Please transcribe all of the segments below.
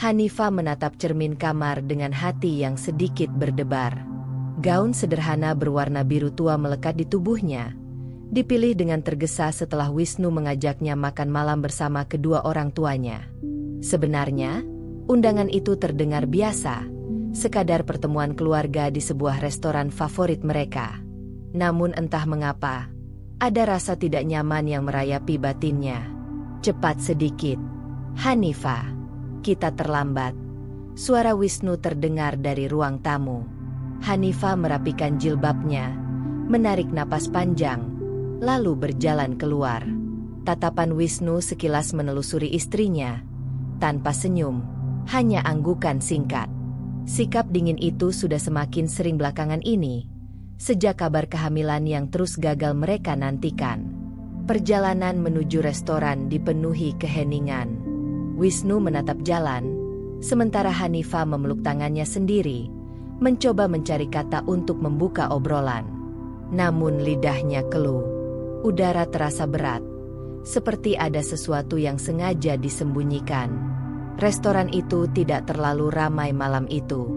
Hanifah menatap cermin kamar dengan hati yang sedikit berdebar. Gaun sederhana berwarna biru tua melekat di tubuhnya. Dipilih dengan tergesa setelah Wisnu mengajaknya makan malam bersama kedua orang tuanya. Sebenarnya, undangan itu terdengar biasa, sekadar pertemuan keluarga di sebuah restoran favorit mereka. Namun entah mengapa, ada rasa tidak nyaman yang merayapi batinnya. Cepat sedikit, Hanifah. Kita terlambat. Suara Wisnu terdengar dari ruang tamu. Hanifah merapikan jilbabnya, menarik napas panjang, lalu berjalan keluar. Tatapan Wisnu sekilas menelusuri istrinya. Tanpa senyum, hanya anggukan singkat. Sikap dingin itu sudah semakin sering belakangan ini, sejak kabar kehamilan yang terus gagal mereka nantikan. Perjalanan menuju restoran dipenuhi keheningan. Wisnu menatap jalan, sementara Hanifah memeluk tangannya sendiri, mencoba mencari kata untuk membuka obrolan. Namun lidahnya keluh. Udara terasa berat, seperti ada sesuatu yang sengaja disembunyikan. Restoran itu tidak terlalu ramai malam itu.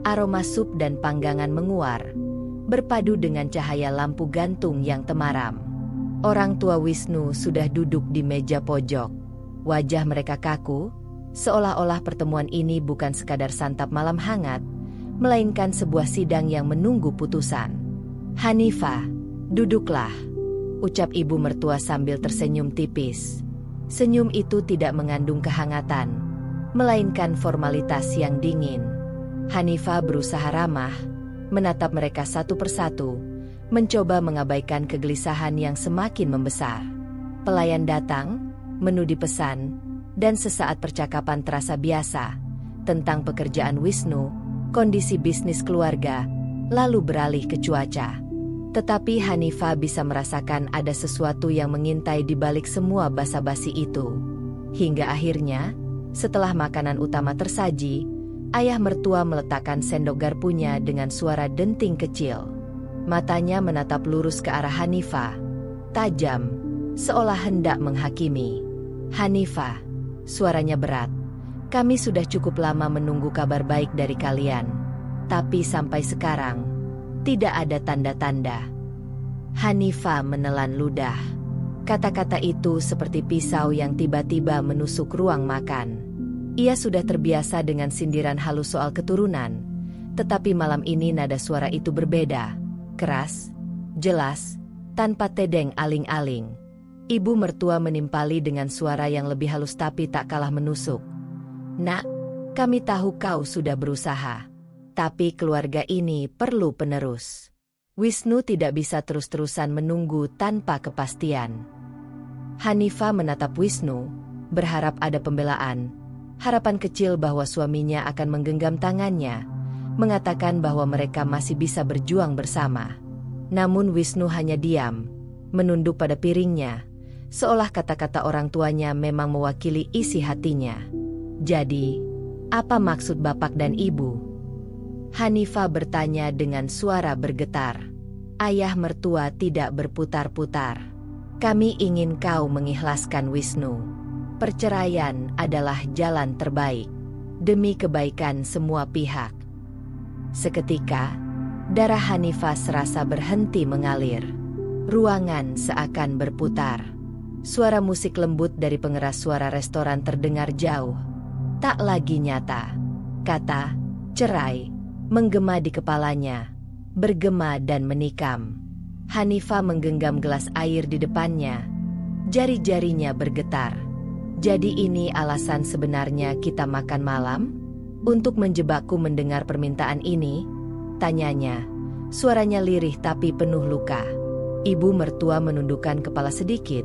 Aroma sup dan panggangan menguar, berpadu dengan cahaya lampu gantung yang temaram. Orang tua Wisnu sudah duduk di meja pojok. Wajah mereka kaku, seolah-olah pertemuan ini bukan sekadar santap malam hangat, melainkan sebuah sidang yang menunggu putusan. Hanifah, duduklah, ucap ibu mertua sambil tersenyum tipis. Senyum itu tidak mengandung kehangatan, melainkan formalitas yang dingin. Hanifah berusaha ramah, menatap mereka satu persatu, mencoba mengabaikan kegelisahan yang semakin membesar. Pelayan datang, menu dipesan, dan sesaat percakapan terasa biasa, tentang pekerjaan Wisnu, kondisi bisnis keluarga, lalu beralih ke cuaca. Tetapi Hanifah bisa merasakan ada sesuatu yang mengintai di balik semua basa-basi itu. Hingga akhirnya, setelah makanan utama tersaji, ayah mertua meletakkan sendok garpunya dengan suara denting kecil. Matanya menatap lurus ke arah Hanifah, tajam, seolah hendak menghakimi. Hanifah, suaranya berat. Kami sudah cukup lama menunggu kabar baik dari kalian. Tapi sampai sekarang, tidak ada tanda-tanda. Hanifah menelan ludah. Kata-kata itu seperti pisau yang tiba-tiba menusuk ruang makan. Ia sudah terbiasa dengan sindiran halus soal keturunan. Tetapi malam ini nada suara itu berbeda. Keras, jelas, tanpa tedeng aling-aling. Ibu mertua menimpali dengan suara yang lebih halus tapi tak kalah menusuk. Nak, kami tahu kau sudah berusaha. Tapi keluarga ini perlu penerus. Wisnu tidak bisa terus-terusan menunggu tanpa kepastian. Hanifah menatap Wisnu, berharap ada pembelaan. Harapan kecil bahwa suaminya akan menggenggam tangannya, mengatakan bahwa mereka masih bisa berjuang bersama. Namun Wisnu hanya diam, menunduk pada piringnya, seolah kata-kata orang tuanya memang mewakili isi hatinya. Jadi, apa maksud bapak dan ibu? Hanifah bertanya dengan suara bergetar. Ayah mertua tidak berputar-putar. Kami ingin kau mengikhlaskan Wisnu. Perceraian adalah jalan terbaik, demi kebaikan semua pihak. Seketika, darah Hanifah serasa berhenti mengalir. Ruangan seakan berputar. Suara musik lembut dari pengeras suara restoran terdengar jauh. Tak lagi nyata. Kata, cerai, menggema di kepalanya, bergema dan menikam. Hanifah menggenggam gelas air di depannya. Jari-jarinya bergetar. Jadi ini alasan sebenarnya kita makan malam? Untuk menjebakku mendengar permintaan ini? Tanyanya. Suaranya lirih tapi penuh luka. Ibu mertua menundukkan kepala sedikit,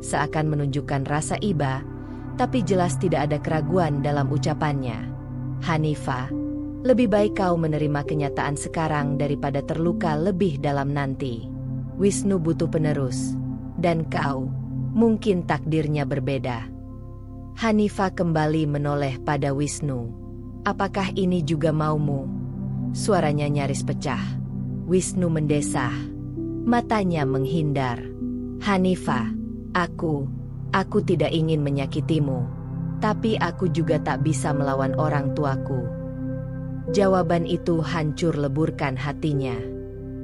seakan menunjukkan rasa iba, tapi jelas tidak ada keraguan dalam ucapannya. Hanifah, lebih baik kau menerima kenyataan sekarang daripada terluka lebih dalam nanti. Wisnu butuh penerus, dan kau, mungkin takdirnya berbeda. Hanifah kembali menoleh pada Wisnu. Apakah ini juga maumu? Suaranya nyaris pecah. Wisnu mendesah. Matanya menghindar. Hanifah, aku tidak ingin menyakitimu. Tapi aku juga tak bisa melawan orang tuaku. Jawaban itu hancur leburkan hatinya.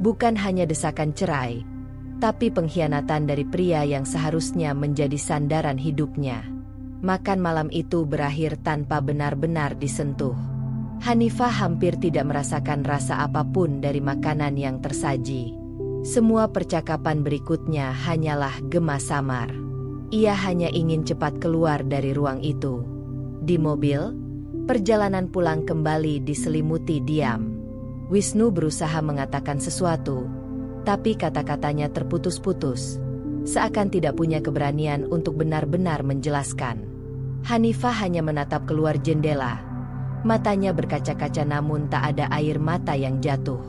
Bukan hanya desakan cerai, tapi pengkhianatan dari pria yang seharusnya menjadi sandaran hidupnya. Makan malam itu berakhir tanpa benar-benar disentuh. Hanifah hampir tidak merasakan rasa apapun dari makanan yang tersaji. Semua percakapan berikutnya hanyalah gema samar. Ia hanya ingin cepat keluar dari ruang itu. Di mobil, perjalanan pulang kembali diselimuti diam. Wisnu berusaha mengatakan sesuatu, tapi kata-katanya terputus-putus, seakan tidak punya keberanian untuk benar-benar menjelaskan. Hanifah hanya menatap keluar jendela. Matanya berkaca-kaca namun tak ada air mata yang jatuh.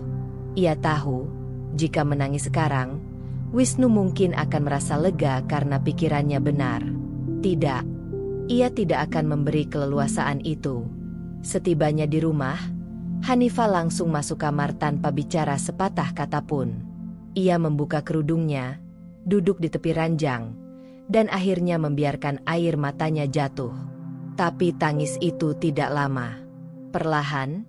Ia tahu, jika menangis sekarang, Wisnu mungkin akan merasa lega karena pikirannya benar. Tidak, ia tidak akan memberi keleluasaan itu. Setibanya di rumah, Hanifah langsung masuk kamar tanpa bicara sepatah kata pun. Ia membuka kerudungnya, duduk di tepi ranjang, dan akhirnya membiarkan air matanya jatuh. Tapi tangis itu tidak lama. Perlahan,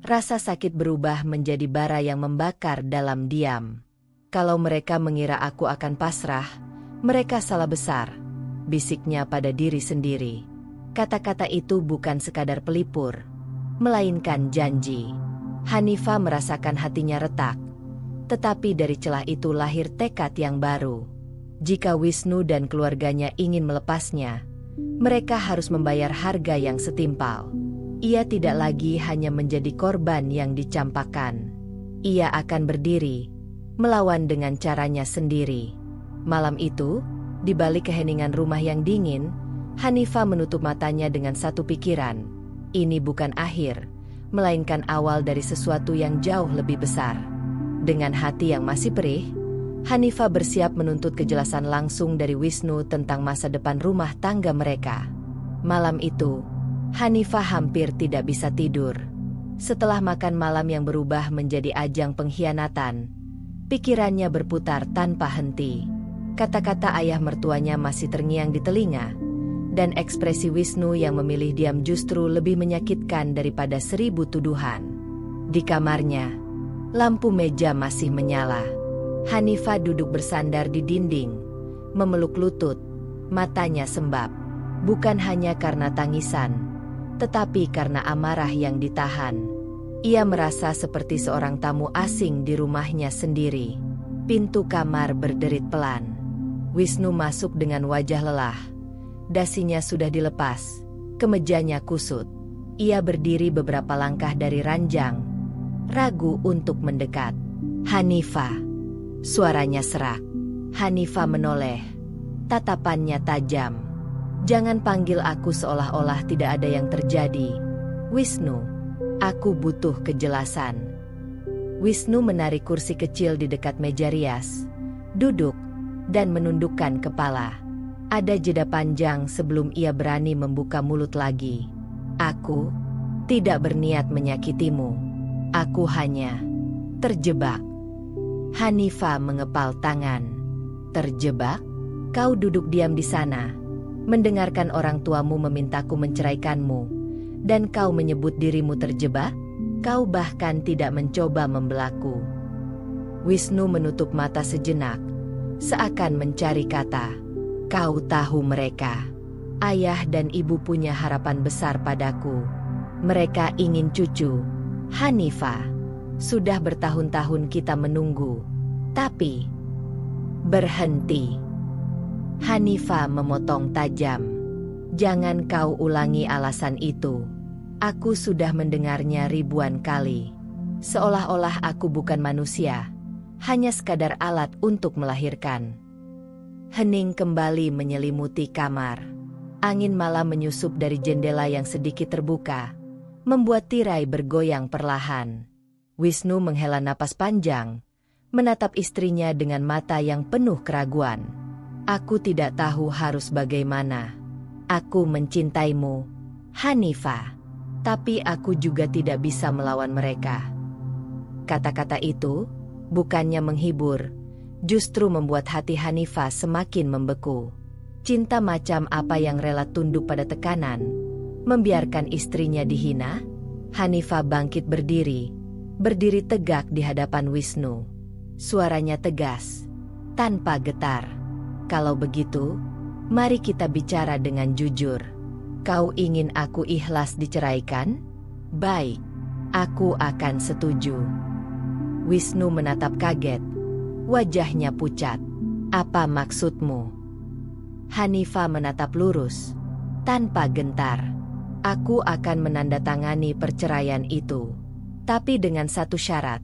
rasa sakit berubah menjadi bara yang membakar dalam diam. Kalau mereka mengira aku akan pasrah, mereka salah besar, bisiknya pada diri sendiri. Kata-kata itu bukan sekadar pelipur, melainkan janji. Hanifah merasakan hatinya retak, tetapi dari celah itu lahir tekad yang baru. Jika Wisnu dan keluarganya ingin melepasnya, mereka harus membayar harga yang setimpal. Ia tidak lagi hanya menjadi korban yang dicampakkan. Ia akan berdiri, melawan dengan caranya sendiri. Malam itu, di balik keheningan rumah yang dingin, Hanifah menutup matanya dengan satu pikiran. Ini bukan akhir, melainkan awal dari sesuatu yang jauh lebih besar. Dengan hati yang masih perih, Hanifah bersiap menuntut kejelasan langsung dari Wisnu tentang masa depan rumah tangga mereka. Malam itu, Hanifah hampir tidak bisa tidur. Setelah makan malam yang berubah menjadi ajang pengkhianatan, pikirannya berputar tanpa henti. Kata-kata ayah mertuanya masih terngiang di telinga, dan ekspresi Wisnu yang memilih diam justru lebih menyakitkan daripada 1000 tuduhan. Di kamarnya, lampu meja masih menyala. Hanifah duduk bersandar di dinding, memeluk lutut, matanya sembab. Bukan hanya karena tangisan, tetapi karena amarah yang ditahan. Ia merasa seperti seorang tamu asing di rumahnya sendiri. Pintu kamar berderit pelan. Wisnu masuk dengan wajah lelah. Dasinya sudah dilepas, kemejanya kusut. Ia berdiri beberapa langkah dari ranjang, ragu untuk mendekat. Hanifah. Suaranya serak. Hanifah menoleh. Tatapannya tajam. Jangan panggil aku seolah-olah tidak ada yang terjadi. Wisnu, aku butuh kejelasan. Wisnu menarik kursi kecil di dekat meja rias, duduk, dan menundukkan kepala. Ada jeda panjang sebelum ia berani membuka mulut lagi. Aku tidak berniat menyakitimu. Aku hanya terjebak. Hanifah mengepal tangan. Terjebak? Kau duduk diam di sana, mendengarkan orang tuamu memintaku menceraikanmu, dan kau menyebut dirimu terjebak? Kau bahkan tidak mencoba membelaku. Wisnu menutup mata sejenak, seakan mencari kata. Kau tahu mereka. Ayah dan ibu punya harapan besar padaku. Mereka ingin cucu. Hanifah. Sudah bertahun-tahun kita menunggu. Tapi berhenti. Hanifah memotong tajam. Jangan kau ulangi alasan itu. Aku sudah mendengarnya ribuan kali. Seolah-olah aku bukan manusia, hanya sekadar alat untuk melahirkan. Hening kembali menyelimuti kamar. Angin malam menyusup dari jendela yang sedikit terbuka, membuat tirai bergoyang perlahan. Wisnu menghela napas panjang, menatap istrinya dengan mata yang penuh keraguan. Aku tidak tahu harus bagaimana. Aku mencintaimu, Hanifah. Tapi aku juga tidak bisa melawan mereka. Kata-kata itu, bukannya menghibur, justru membuat hati Hanifah semakin membeku. Cinta macam apa yang rela tunduk pada tekanan, membiarkan istrinya dihina? Hanifah bangkit berdiri tegak di hadapan Wisnu. Suaranya tegas, tanpa getar. Kalau begitu, mari kita bicara dengan jujur. Kau ingin aku ikhlas diceraikan? Baik, aku akan setuju. Wisnu menatap kaget, wajahnya pucat. Apa maksudmu? Hanifah menatap lurus, tanpa gentar. Aku akan menandatangani perceraian itu. Tapi dengan satu syarat.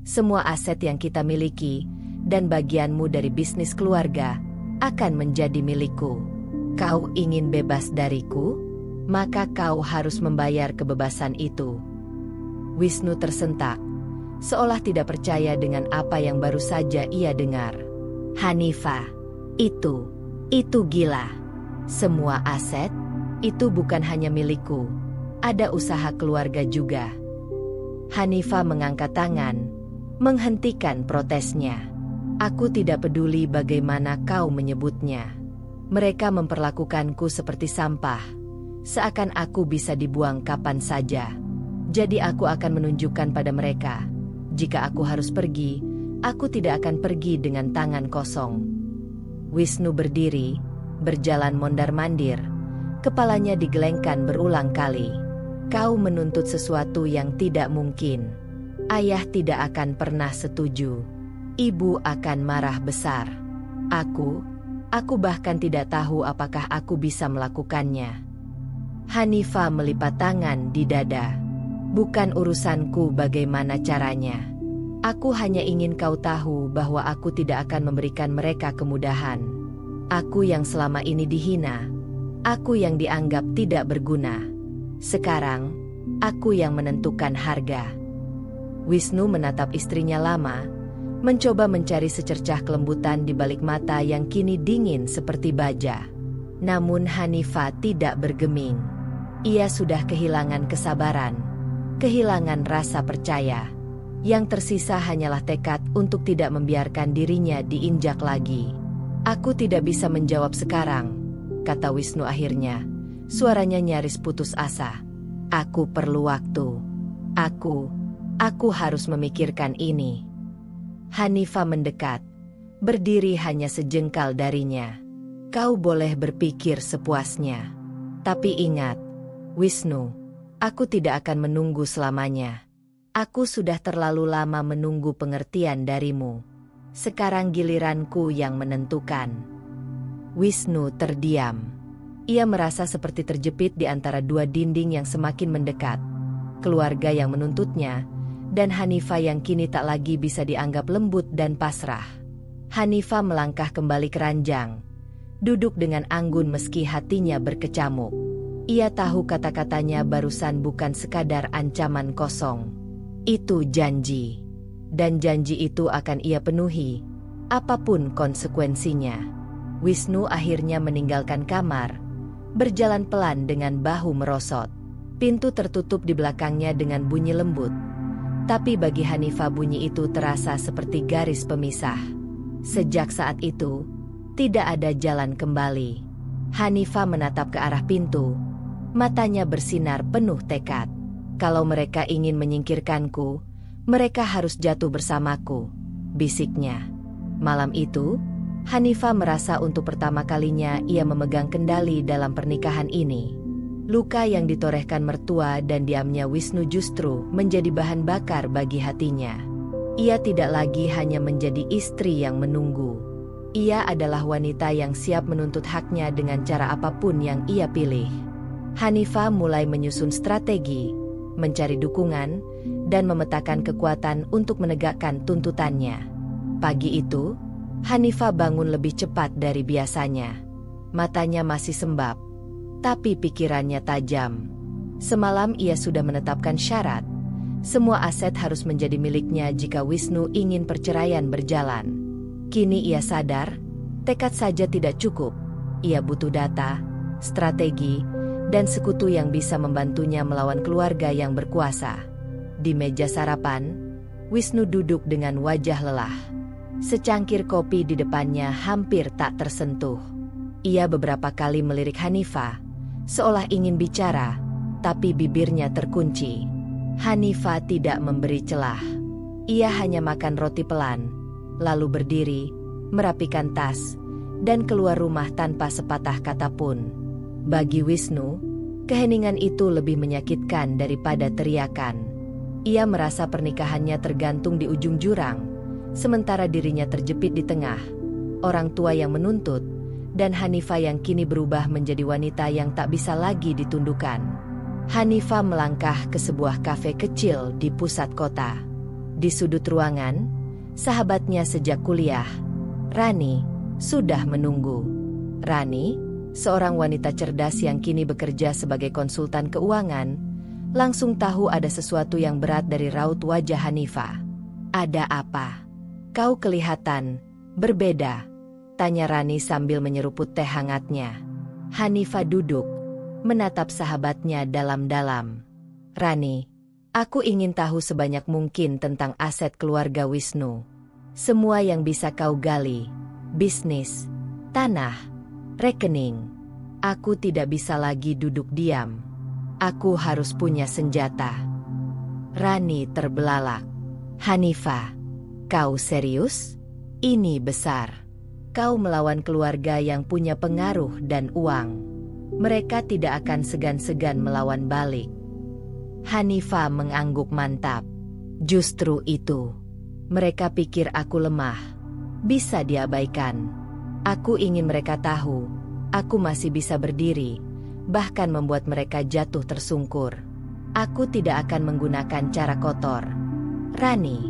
Semua aset yang kita miliki, dan bagianmu dari bisnis keluarga, akan menjadi milikku. Kau ingin bebas dariku? Maka kau harus membayar kebebasan itu. Wisnu tersentak, seolah tidak percaya dengan apa yang baru saja ia dengar. Hanifah, itu gila. Semua aset, itu bukan hanya milikku. Ada usaha keluarga juga. Hanifah mengangkat tangan, menghentikan protesnya. Aku tidak peduli bagaimana kau menyebutnya. Mereka memperlakukanku seperti sampah, seakan aku bisa dibuang kapan saja. Jadi aku akan menunjukkan pada mereka, jika aku harus pergi, aku tidak akan pergi dengan tangan kosong. Wisnu berdiri, berjalan mondar-mandir, kepalanya digelengkan berulang kali. Kau menuntut sesuatu yang tidak mungkin. Ayah tidak akan pernah setuju. Ibu akan marah besar. Aku bahkan tidak tahu apakah aku bisa melakukannya. Hanifah melipat tangan di dada. Bukan urusanku bagaimana caranya. Aku hanya ingin kau tahu bahwa aku tidak akan memberikan mereka kemudahan. Aku yang selama ini dihina. Aku yang dianggap tidak berguna. Sekarang, aku yang menentukan harga. Wisnu menatap istrinya lama, mencoba mencari secercah kelembutan di balik mata yang kini dingin seperti baja. Namun Hanifah tidak bergeming. Ia sudah kehilangan kesabaran, kehilangan rasa percaya. Yang tersisa hanyalah tekad untuk tidak membiarkan dirinya diinjak lagi. Aku tidak bisa menjawab sekarang, kata Wisnu akhirnya. Suaranya nyaris putus asa. Aku perlu waktu. Aku harus memikirkan ini. Hanifah mendekat, berdiri hanya sejengkal darinya. Kau boleh berpikir sepuasnya. Tapi ingat, Wisnu, aku tidak akan menunggu selamanya. Aku sudah terlalu lama menunggu pengertian darimu. Sekarang giliranku yang menentukan. Wisnu terdiam. Ia merasa seperti terjepit di antara dua dinding yang semakin mendekat. Keluarga yang menuntutnya, dan Hanifah yang kini tak lagi bisa dianggap lembut dan pasrah. Hanifah melangkah kembali ke ranjang, duduk dengan anggun meski hatinya berkecamuk. Ia tahu kata-katanya barusan bukan sekadar ancaman kosong. Itu janji. Dan janji itu akan ia penuhi, apapun konsekuensinya. Wisnu akhirnya meninggalkan kamar, berjalan pelan dengan bahu merosot. Pintu tertutup di belakangnya dengan bunyi lembut. Tapi bagi Hanifah bunyi itu terasa seperti garis pemisah. Sejak saat itu, tidak ada jalan kembali. Hanifah menatap ke arah pintu. Matanya bersinar penuh tekad. Kalau mereka ingin menyingkirkanku, mereka harus jatuh bersamaku, bisiknya. Malam itu, Hanifah merasa untuk pertama kalinya ia memegang kendali dalam pernikahan ini. Luka yang ditorehkan mertua dan diamnya Wisnu justru menjadi bahan bakar bagi hatinya. Ia tidak lagi hanya menjadi istri yang menunggu. Ia adalah wanita yang siap menuntut haknya dengan cara apapun yang ia pilih. Hanifah mulai menyusun strategi, mencari dukungan, dan memetakan kekuatan untuk menegakkan tuntutannya. Pagi itu, Hanifah bangun lebih cepat dari biasanya. Matanya masih sembab, tapi pikirannya tajam. Semalam ia sudah menetapkan syarat. Semua aset harus menjadi miliknya jika Wisnu ingin perceraian berjalan. Kini ia sadar, tekad saja tidak cukup. Ia butuh data, strategi, dan sekutu yang bisa membantunya melawan keluarga yang berkuasa. Di meja sarapan, Wisnu duduk dengan wajah lelah. Secangkir kopi di depannya hampir tak tersentuh. Ia beberapa kali melirik Hanifah, seolah ingin bicara, tapi bibirnya terkunci. Hanifah tidak memberi celah. Ia hanya makan roti pelan, lalu berdiri, merapikan tas, dan keluar rumah tanpa sepatah kata pun. Bagi Wisnu, keheningan itu lebih menyakitkan daripada teriakan. Ia merasa pernikahannya tergantung di ujung jurang, sementara dirinya terjepit di tengah. Orang tua yang menuntut, dan Hanifah yang kini berubah menjadi wanita yang tak bisa lagi ditundukkan. Hanifah melangkah ke sebuah kafe kecil di pusat kota. Di sudut ruangan, sahabatnya sejak kuliah, Rani, sudah menunggu. Rani, seorang wanita cerdas yang kini bekerja sebagai konsultan keuangan, langsung tahu ada sesuatu yang berat dari raut wajah Hanifah. "Ada apa? Kau kelihatan berbeda," tanya Rani sambil menyeruput teh hangatnya. Hanifah duduk, menatap sahabatnya dalam-dalam. "Rani, aku ingin tahu sebanyak mungkin tentang aset keluarga Wisnu. Semua yang bisa kau gali, bisnis, tanah, rekening. Aku tidak bisa lagi duduk diam. Aku harus punya senjata." Rani terbelalak. "Hanifah, kau serius? Ini besar. Kau melawan keluarga yang punya pengaruh dan uang. Mereka tidak akan segan-segan melawan balik." Hanifah mengangguk mantap. "Justru itu. Mereka pikir aku lemah. Bisa diabaikan. Aku ingin mereka tahu, aku masih bisa berdiri, bahkan membuat mereka jatuh tersungkur. Aku tidak akan menggunakan cara kotor. Rani,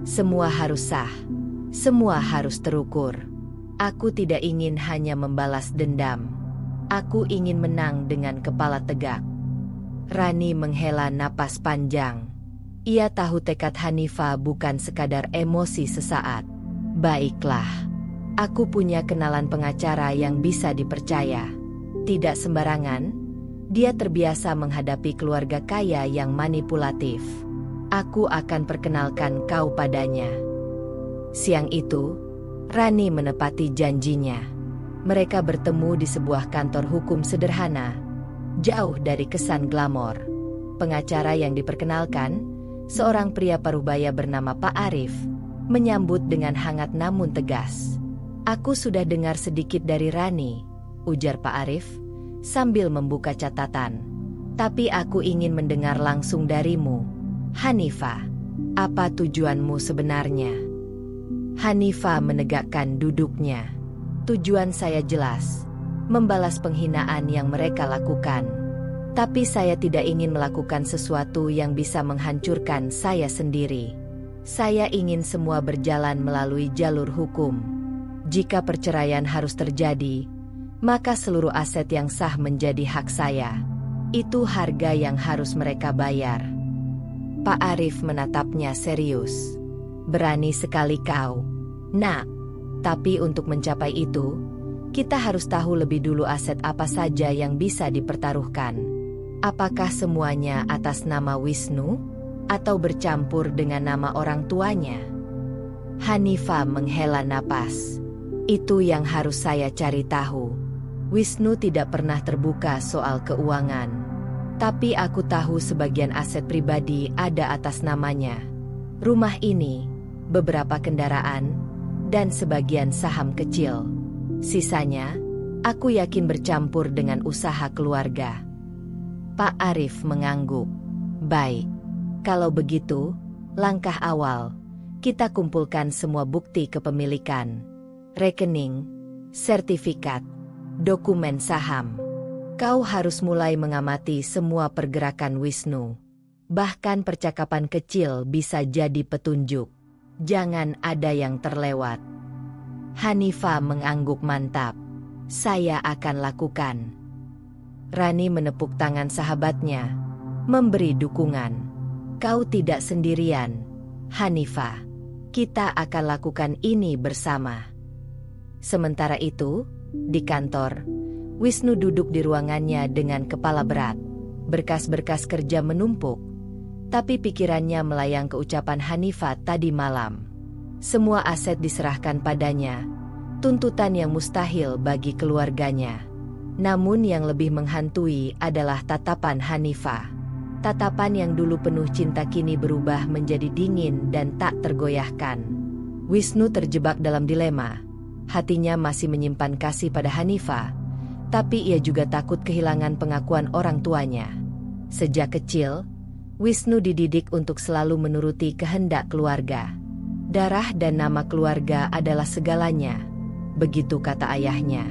semua harus sah. Semua harus terukur. Aku tidak ingin hanya membalas dendam. Aku ingin menang dengan kepala tegak." Rani menghela napas panjang. Ia tahu tekad Hanifah bukan sekadar emosi sesaat. "Baiklah, aku punya kenalan pengacara yang bisa dipercaya. Tidak sembarangan, dia terbiasa menghadapi keluarga kaya yang manipulatif. Aku akan perkenalkan kau padanya." Siang itu, Rani menepati janjinya. Mereka bertemu di sebuah kantor hukum sederhana, jauh dari kesan glamor. Pengacara yang diperkenalkan, seorang pria parubaya bernama Pak Arif, menyambut dengan hangat namun tegas. "Aku sudah dengar sedikit dari Rani," ujar Pak Arif, sambil membuka catatan. "Tapi aku ingin mendengar langsung darimu. Hanifah, apa tujuanmu sebenarnya?" Hanifah menegakkan duduknya. "Tujuan saya jelas, membalas penghinaan yang mereka lakukan. Tapi saya tidak ingin melakukan sesuatu yang bisa menghancurkan saya sendiri. Saya ingin semua berjalan melalui jalur hukum. Jika perceraian harus terjadi, maka seluruh aset yang sah menjadi hak saya. Itu harga yang harus mereka bayar." Pak Arif menatapnya serius. "Berani sekali kau, Nak. Tapi untuk mencapai itu, kita harus tahu lebih dulu aset apa saja yang bisa dipertaruhkan. Apakah semuanya atas nama Wisnu, atau bercampur dengan nama orang tuanya?" Hanifah menghela napas. "Itu yang harus saya cari tahu. Wisnu tidak pernah terbuka soal keuangan. Tapi aku tahu sebagian aset pribadi ada atas namanya. Rumah ini, beberapa kendaraan, dan sebagian saham kecil. Sisanya, aku yakin bercampur dengan usaha keluarga." Pak Arif mengangguk. "Baik, kalau begitu, langkah awal, kita kumpulkan semua bukti kepemilikan. Rekening, sertifikat, dokumen saham. Kau harus mulai mengamati semua pergerakan Wisnu. Bahkan percakapan kecil bisa jadi petunjuk. Jangan ada yang terlewat." Hanifah mengangguk mantap. "Saya akan lakukan." Rani menepuk tangan sahabatnya, memberi dukungan. "Kau tidak sendirian, Hanifah. Kita akan lakukan ini bersama." Sementara itu, di kantor, Wisnu duduk di ruangannya dengan kepala berat. Berkas-berkas kerja menumpuk, tapi pikirannya melayang ke ucapan Hanifah tadi malam. Semua aset diserahkan padanya, tuntutan yang mustahil bagi keluarganya. Namun yang lebih menghantui adalah tatapan Hanifah. Tatapan yang dulu penuh cinta kini berubah menjadi dingin dan tak tergoyahkan. Wisnu terjebak dalam dilema. Hatinya masih menyimpan kasih pada Hanifah, tapi ia juga takut kehilangan pengakuan orang tuanya. Sejak kecil, Wisnu dididik untuk selalu menuruti kehendak keluarga. Darah dan nama keluarga adalah segalanya, begitu kata ayahnya.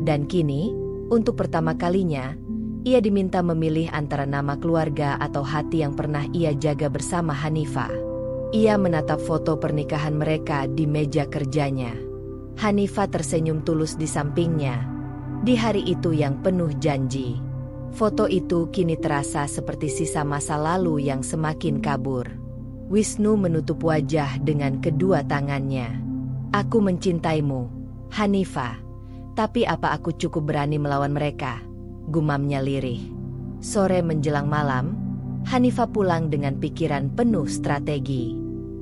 Dan kini, untuk pertama kalinya, ia diminta memilih antara nama keluarga atau hati yang pernah ia jaga bersama Hanifah. Ia menatap foto pernikahan mereka di meja kerjanya. Hanifah tersenyum tulus di sampingnya. Di hari itu yang penuh janji. Foto itu kini terasa seperti sisa masa lalu yang semakin kabur. Wisnu menutup wajah dengan kedua tangannya. Aku mencintaimu, Hanifah. Tapi apa aku cukup berani melawan mereka? Gumamnya lirih. Sore menjelang malam, Hanifah pulang dengan pikiran penuh strategi.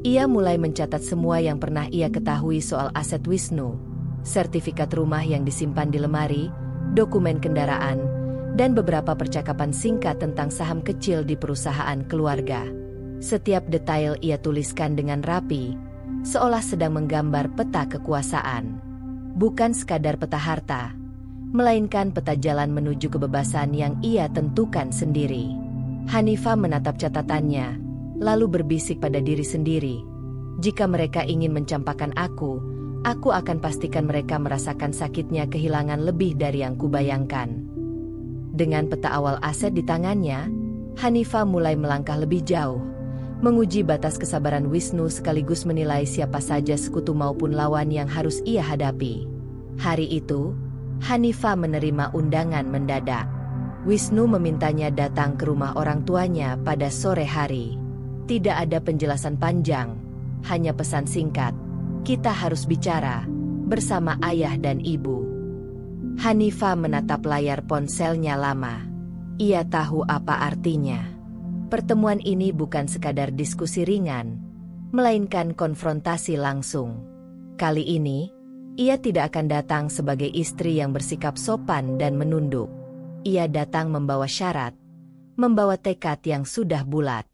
Ia mulai mencatat semua yang pernah ia ketahui soal aset Wisnu, sertifikat rumah yang disimpan di lemari, dokumen kendaraan, dan beberapa percakapan singkat tentang saham kecil di perusahaan keluarga. Setiap detail ia tuliskan dengan rapi, seolah sedang menggambar peta kekuasaan. Bukan sekadar peta harta, melainkan peta jalan menuju kebebasan yang ia tentukan sendiri. Hanifah menatap catatannya, lalu berbisik pada diri sendiri. Jika mereka ingin mencampakkan aku akan pastikan mereka merasakan sakitnya kehilangan lebih dari yang kubayangkan. Dengan peta awal aset di tangannya, Hanifah mulai melangkah lebih jauh, menguji batas kesabaran Wisnu sekaligus menilai siapa saja sekutu maupun lawan yang harus ia hadapi. Hari itu, Hanifah menerima undangan mendadak. Wisnu memintanya datang ke rumah orang tuanya pada sore hari. Tidak ada penjelasan panjang, hanya pesan singkat. Kita harus bicara bersama ayah dan ibu. Hanifah menatap layar ponselnya lama. Ia tahu apa artinya. Pertemuan ini bukan sekadar diskusi ringan, melainkan konfrontasi langsung. Kali ini, ia tidak akan datang sebagai istri yang bersikap sopan dan menunduk. Ia datang membawa syarat, membawa tekad yang sudah bulat.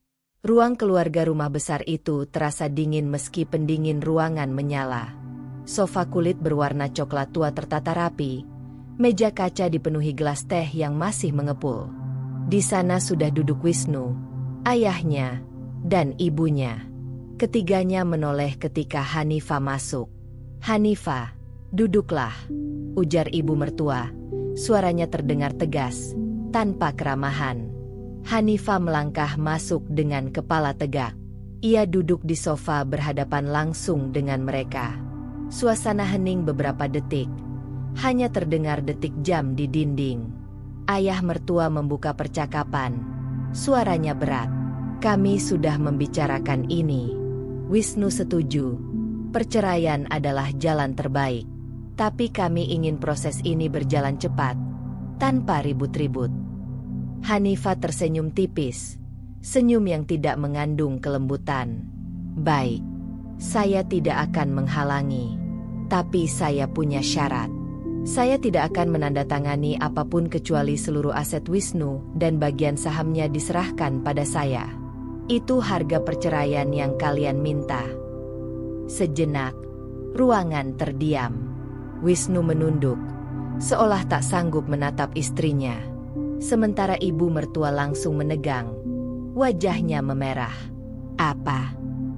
Ruang keluarga rumah besar itu terasa dingin meski pendingin ruangan menyala. Sofa kulit berwarna coklat tua tertata rapi, meja kaca dipenuhi gelas teh yang masih mengepul. Di sana sudah duduk Wisnu, ayahnya, dan ibunya. Ketiganya menoleh ketika Hanifah masuk. Hanifah, duduklah, ujar ibu mertua. Suaranya terdengar tegas, tanpa keramahan. Hanifah melangkah masuk dengan kepala tegak. Ia duduk di sofa berhadapan langsung dengan mereka. Suasana hening beberapa detik. Hanya terdengar detik jam di dinding. Ayah mertua membuka percakapan. Suaranya berat. Kami sudah membicarakan ini. Wisnu setuju. Perceraian adalah jalan terbaik. Tapi kami ingin proses ini berjalan cepat, tanpa ribut-ribut. Hanifah tersenyum tipis, senyum yang tidak mengandung kelembutan. Baik, saya tidak akan menghalangi, tapi saya punya syarat. Saya tidak akan menandatangani apapun kecuali seluruh aset Wisnu dan bagian sahamnya diserahkan pada saya. Itu harga perceraian yang kalian minta. Sejenak, ruangan terdiam. Wisnu menunduk, seolah tak sanggup menatap istrinya. Sementara ibu mertua langsung menegang. Wajahnya memerah. Apa?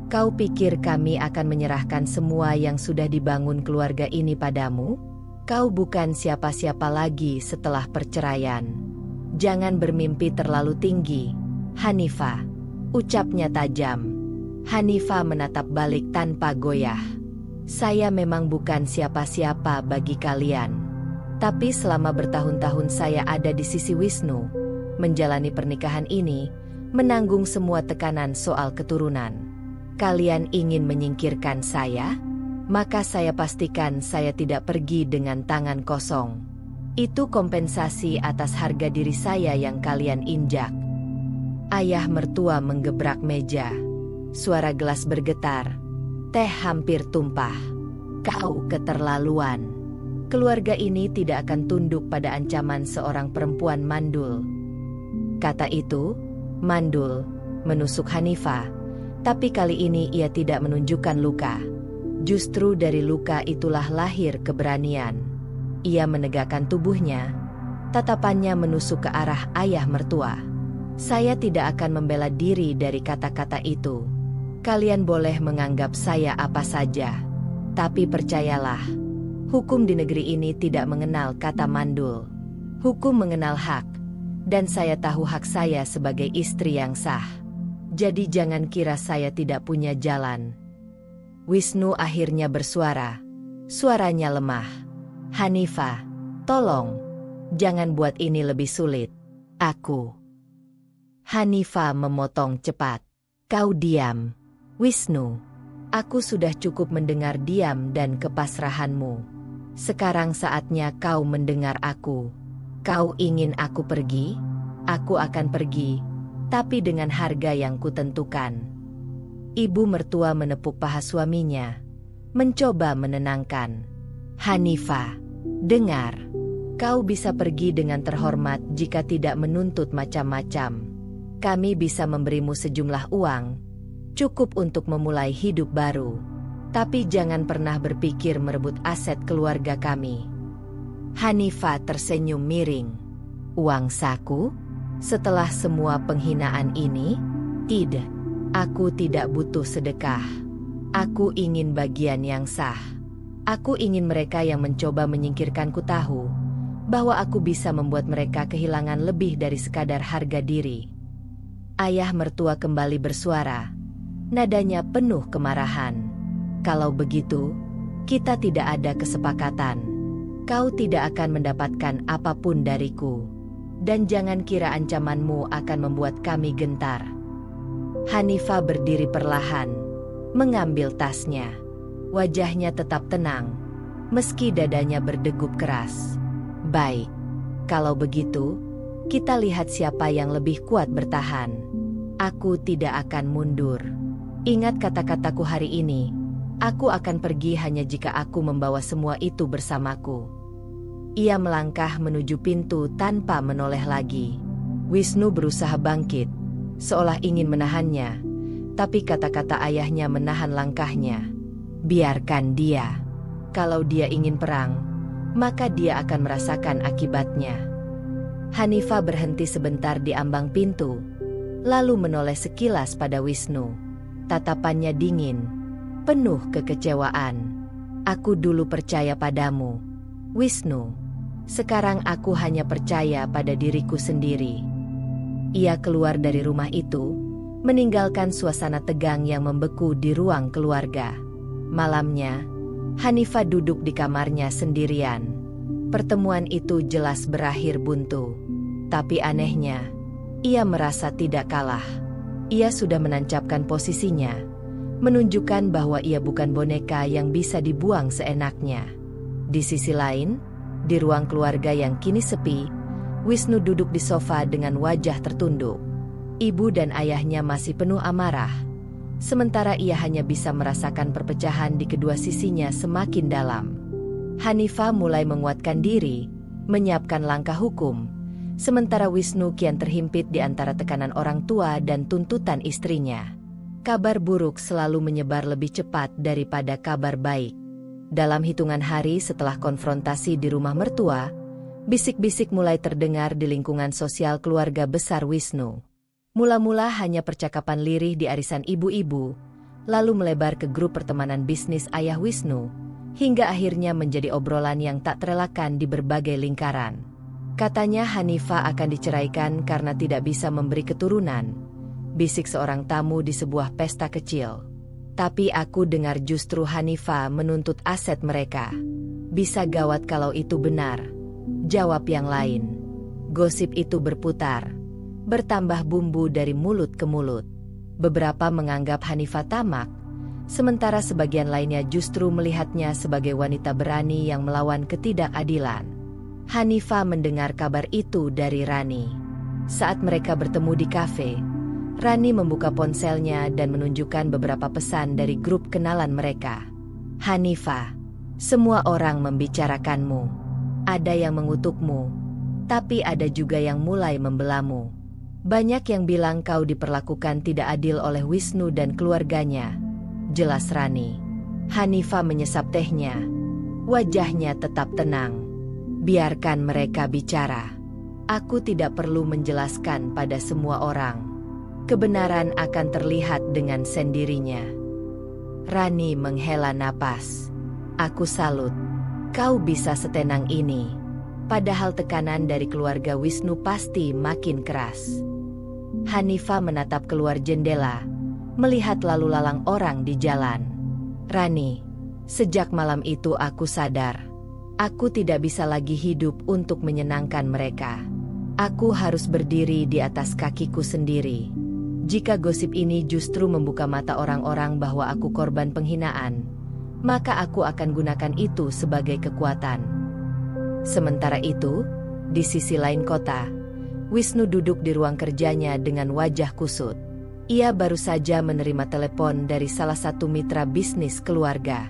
Kau pikir kami akan menyerahkan semua yang sudah dibangun keluarga ini padamu? Kau bukan siapa-siapa lagi setelah perceraian. Jangan bermimpi terlalu tinggi, Hanifah. Ucapnya tajam. Hanifah menatap balik tanpa goyah. Saya memang bukan siapa-siapa bagi kalian. Tapi selama bertahun-tahun saya ada di sisi Wisnu, menjalani pernikahan ini, menanggung semua tekanan soal keturunan. Kalian ingin menyingkirkan saya? Maka saya pastikan saya tidak pergi dengan tangan kosong. Itu kompensasi atas harga diri saya yang kalian injak. Ayah mertua menggebrak meja. Suara gelas bergetar. Teh hampir tumpah. Kau keterlaluan. Keluarga ini tidak akan tunduk pada ancaman seorang perempuan mandul. Kata itu, mandul menusuk Hanifah, tapi kali ini ia tidak menunjukkan luka. Justru dari luka itulah lahir keberanian. Ia menegakkan tubuhnya, tatapannya menusuk ke arah ayah mertua. Saya tidak akan membela diri dari kata-kata itu. Kalian boleh menganggap saya apa saja, tapi percayalah, hukum di negeri ini tidak mengenal kata mandul. Hukum mengenal hak, dan saya tahu hak saya sebagai istri yang sah. Jadi jangan kira saya tidak punya jalan. Wisnu akhirnya bersuara. Suaranya lemah. Hanifah, tolong, jangan buat ini lebih sulit. Aku. Hanifah memotong cepat. Kau diam. Wisnu, aku sudah cukup mendengar diam dan kepasrahanmu. Sekarang saatnya kau mendengar aku. Kau ingin aku pergi? Aku akan pergi, tapi dengan harga yang kutentukan. Ibu mertua menepuk paha suaminya, mencoba menenangkan. Hanifah, dengar. Kau bisa pergi dengan terhormat jika tidak menuntut macam-macam. Kami bisa memberimu sejumlah uang, cukup untuk memulai hidup baru. Tapi jangan pernah berpikir merebut aset keluarga kami. Hanifah tersenyum miring. Uang saku? Setelah semua penghinaan ini? Tidak. Aku tidak butuh sedekah. Aku ingin bagian yang sah. Aku ingin mereka yang mencoba menyingkirkanku tahu bahwa aku bisa membuat mereka kehilangan lebih dari sekadar harga diri. Ayah mertua kembali bersuara. Nadanya penuh kemarahan. Kalau begitu, kita tidak ada kesepakatan. Kau tidak akan mendapatkan apapun dariku. Dan jangan kira ancamanmu akan membuat kami gentar. Hanifah berdiri perlahan, mengambil tasnya. Wajahnya tetap tenang, meski dadanya berdegup keras. Baik, kalau begitu, kita lihat siapa yang lebih kuat bertahan. Aku tidak akan mundur. Ingat kata-kataku hari ini, aku akan pergi hanya jika aku membawa semua itu bersamaku. Ia melangkah menuju pintu tanpa menoleh lagi. Wisnu berusaha bangkit, seolah ingin menahannya, tapi kata-kata ayahnya menahan langkahnya. Biarkan dia. Kalau dia ingin perang, maka dia akan merasakan akibatnya. Hanifah berhenti sebentar di ambang pintu, lalu menoleh sekilas pada Wisnu. Tatapannya dingin, penuh kekecewaan. Aku dulu percaya padamu, Wisnu. Sekarang aku hanya percaya pada diriku sendiri. Ia keluar dari rumah itu, meninggalkan suasana tegang yang membeku di ruang keluarga. Malamnya, Hanifah duduk di kamarnya sendirian. Pertemuan itu jelas berakhir buntu. Tapi anehnya, ia merasa tidak kalah. Ia sudah menancapkan posisinya, menunjukkan bahwa ia bukan boneka yang bisa dibuang seenaknya. Di sisi lain, di ruang keluarga yang kini sepi, Wisnu duduk di sofa dengan wajah tertunduk. Ibu dan ayahnya masih penuh amarah, sementara ia hanya bisa merasakan perpecahan di kedua sisinya semakin dalam. Hanifah mulai menguatkan diri, menyiapkan langkah hukum, sementara Wisnu kian terhimpit di antara tekanan orang tua dan tuntutan istrinya. Kabar buruk selalu menyebar lebih cepat daripada kabar baik. Dalam hitungan hari setelah konfrontasi di rumah mertua, bisik-bisik mulai terdengar di lingkungan sosial keluarga besar Wisnu. Mula-mula hanya percakapan lirih di arisan ibu-ibu, lalu melebar ke grup pertemanan bisnis ayah Wisnu, hingga akhirnya menjadi obrolan yang tak terelakkan di berbagai lingkaran. Katanya Hanifah akan diceraikan karena tidak bisa memberi keturunan, bisik seorang tamu di sebuah pesta kecil. Tapi aku dengar justru Hanifah menuntut aset mereka. Bisa gawat kalau itu benar, jawab yang lain. Gosip itu berputar, bertambah bumbu dari mulut ke mulut. Beberapa menganggap Hanifah tamak, sementara sebagian lainnya justru melihatnya sebagai wanita berani yang melawan ketidakadilan. Hanifah mendengar kabar itu dari Rani. Saat mereka bertemu di kafe, Rani membuka ponselnya dan menunjukkan beberapa pesan dari grup kenalan mereka. Hanifah, Semua orang membicarakanmu. Ada yang mengutukmu, tapi ada juga yang mulai membelamu. Banyak yang bilang kau diperlakukan tidak adil oleh Wisnu dan keluarganya. Jelas Rani. Hanifah menyesap tehnya. Wajahnya tetap tenang. Biarkan mereka bicara. Aku tidak perlu menjelaskan pada semua orang. Kebenaran akan terlihat dengan sendirinya. Rani menghela napas. Aku salut. Kau bisa setenang ini. Padahal tekanan dari keluarga Wisnu pasti makin keras. Hanifah menatap keluar jendela, melihat lalu lalang orang di jalan. Rani, sejak malam itu aku sadar. Aku tidak bisa lagi hidup untuk menyenangkan mereka. Aku harus berdiri di atas kakiku sendiri. Jika gosip ini justru membuka mata orang-orang bahwa aku korban penghinaan, maka aku akan gunakan itu sebagai kekuatan. Sementara itu, di sisi lain kota, Wisnu duduk di ruang kerjanya dengan wajah kusut. Ia baru saja menerima telepon dari salah satu mitra bisnis keluarga.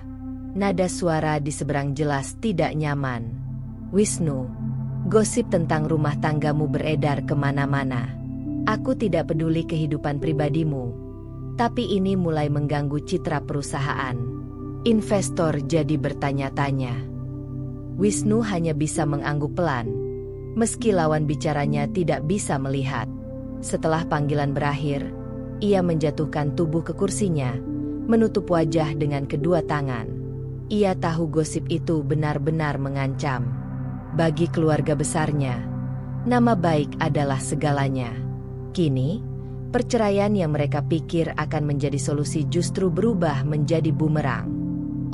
Nada suara di seberang jelas tidak nyaman. Wisnu, gosip tentang rumah tanggamu beredar kemana-mana. Aku tidak peduli kehidupan pribadimu, tapi ini mulai mengganggu citra perusahaan. Investor jadi bertanya-tanya. Wisnu hanya bisa mengangguk pelan, meski lawan bicaranya tidak bisa melihat. Setelah panggilan berakhir, ia menjatuhkan tubuh ke kursinya, menutup wajah dengan kedua tangan. Ia tahu gosip itu benar-benar mengancam. Bagi keluarga besarnya, nama baik adalah segalanya. Kini, perceraian yang mereka pikir akan menjadi solusi justru berubah menjadi bumerang.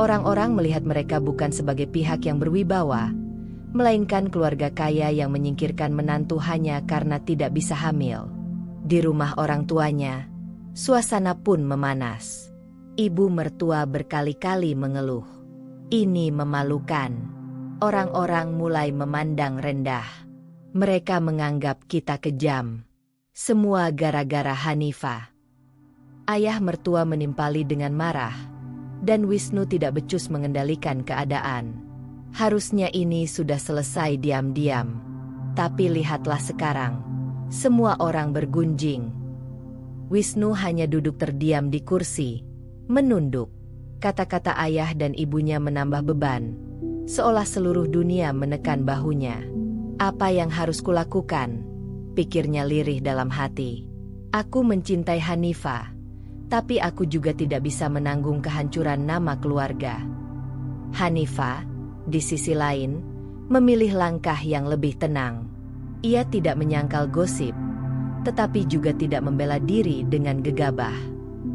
Orang-orang melihat mereka bukan sebagai pihak yang berwibawa, melainkan keluarga kaya yang menyingkirkan menantu hanya karena tidak bisa hamil. Di rumah orang tuanya, suasana pun memanas. Ibu mertua berkali-kali mengeluh. Ini memalukan. Orang-orang mulai memandang rendah. Mereka menganggap kita kejam. Semua gara-gara Hanifah. Ayah mertua menimpali dengan marah, dan Wisnu tidak becus mengendalikan keadaan. Harusnya ini sudah selesai diam-diam. Tapi lihatlah sekarang, semua orang bergunjing. Wisnu hanya duduk terdiam di kursi, menunduk. Kata-kata ayah dan ibunya menambah beban, seolah seluruh dunia menekan bahunya. Apa yang harus kulakukan? Pikirnya lirih dalam hati. Aku mencintai Hanifah, tapi aku juga tidak bisa menanggung kehancuran nama keluarga. Hanifah, di sisi lain, memilih langkah yang lebih tenang. Ia tidak menyangkal gosip, tetapi juga tidak membela diri dengan gegabah.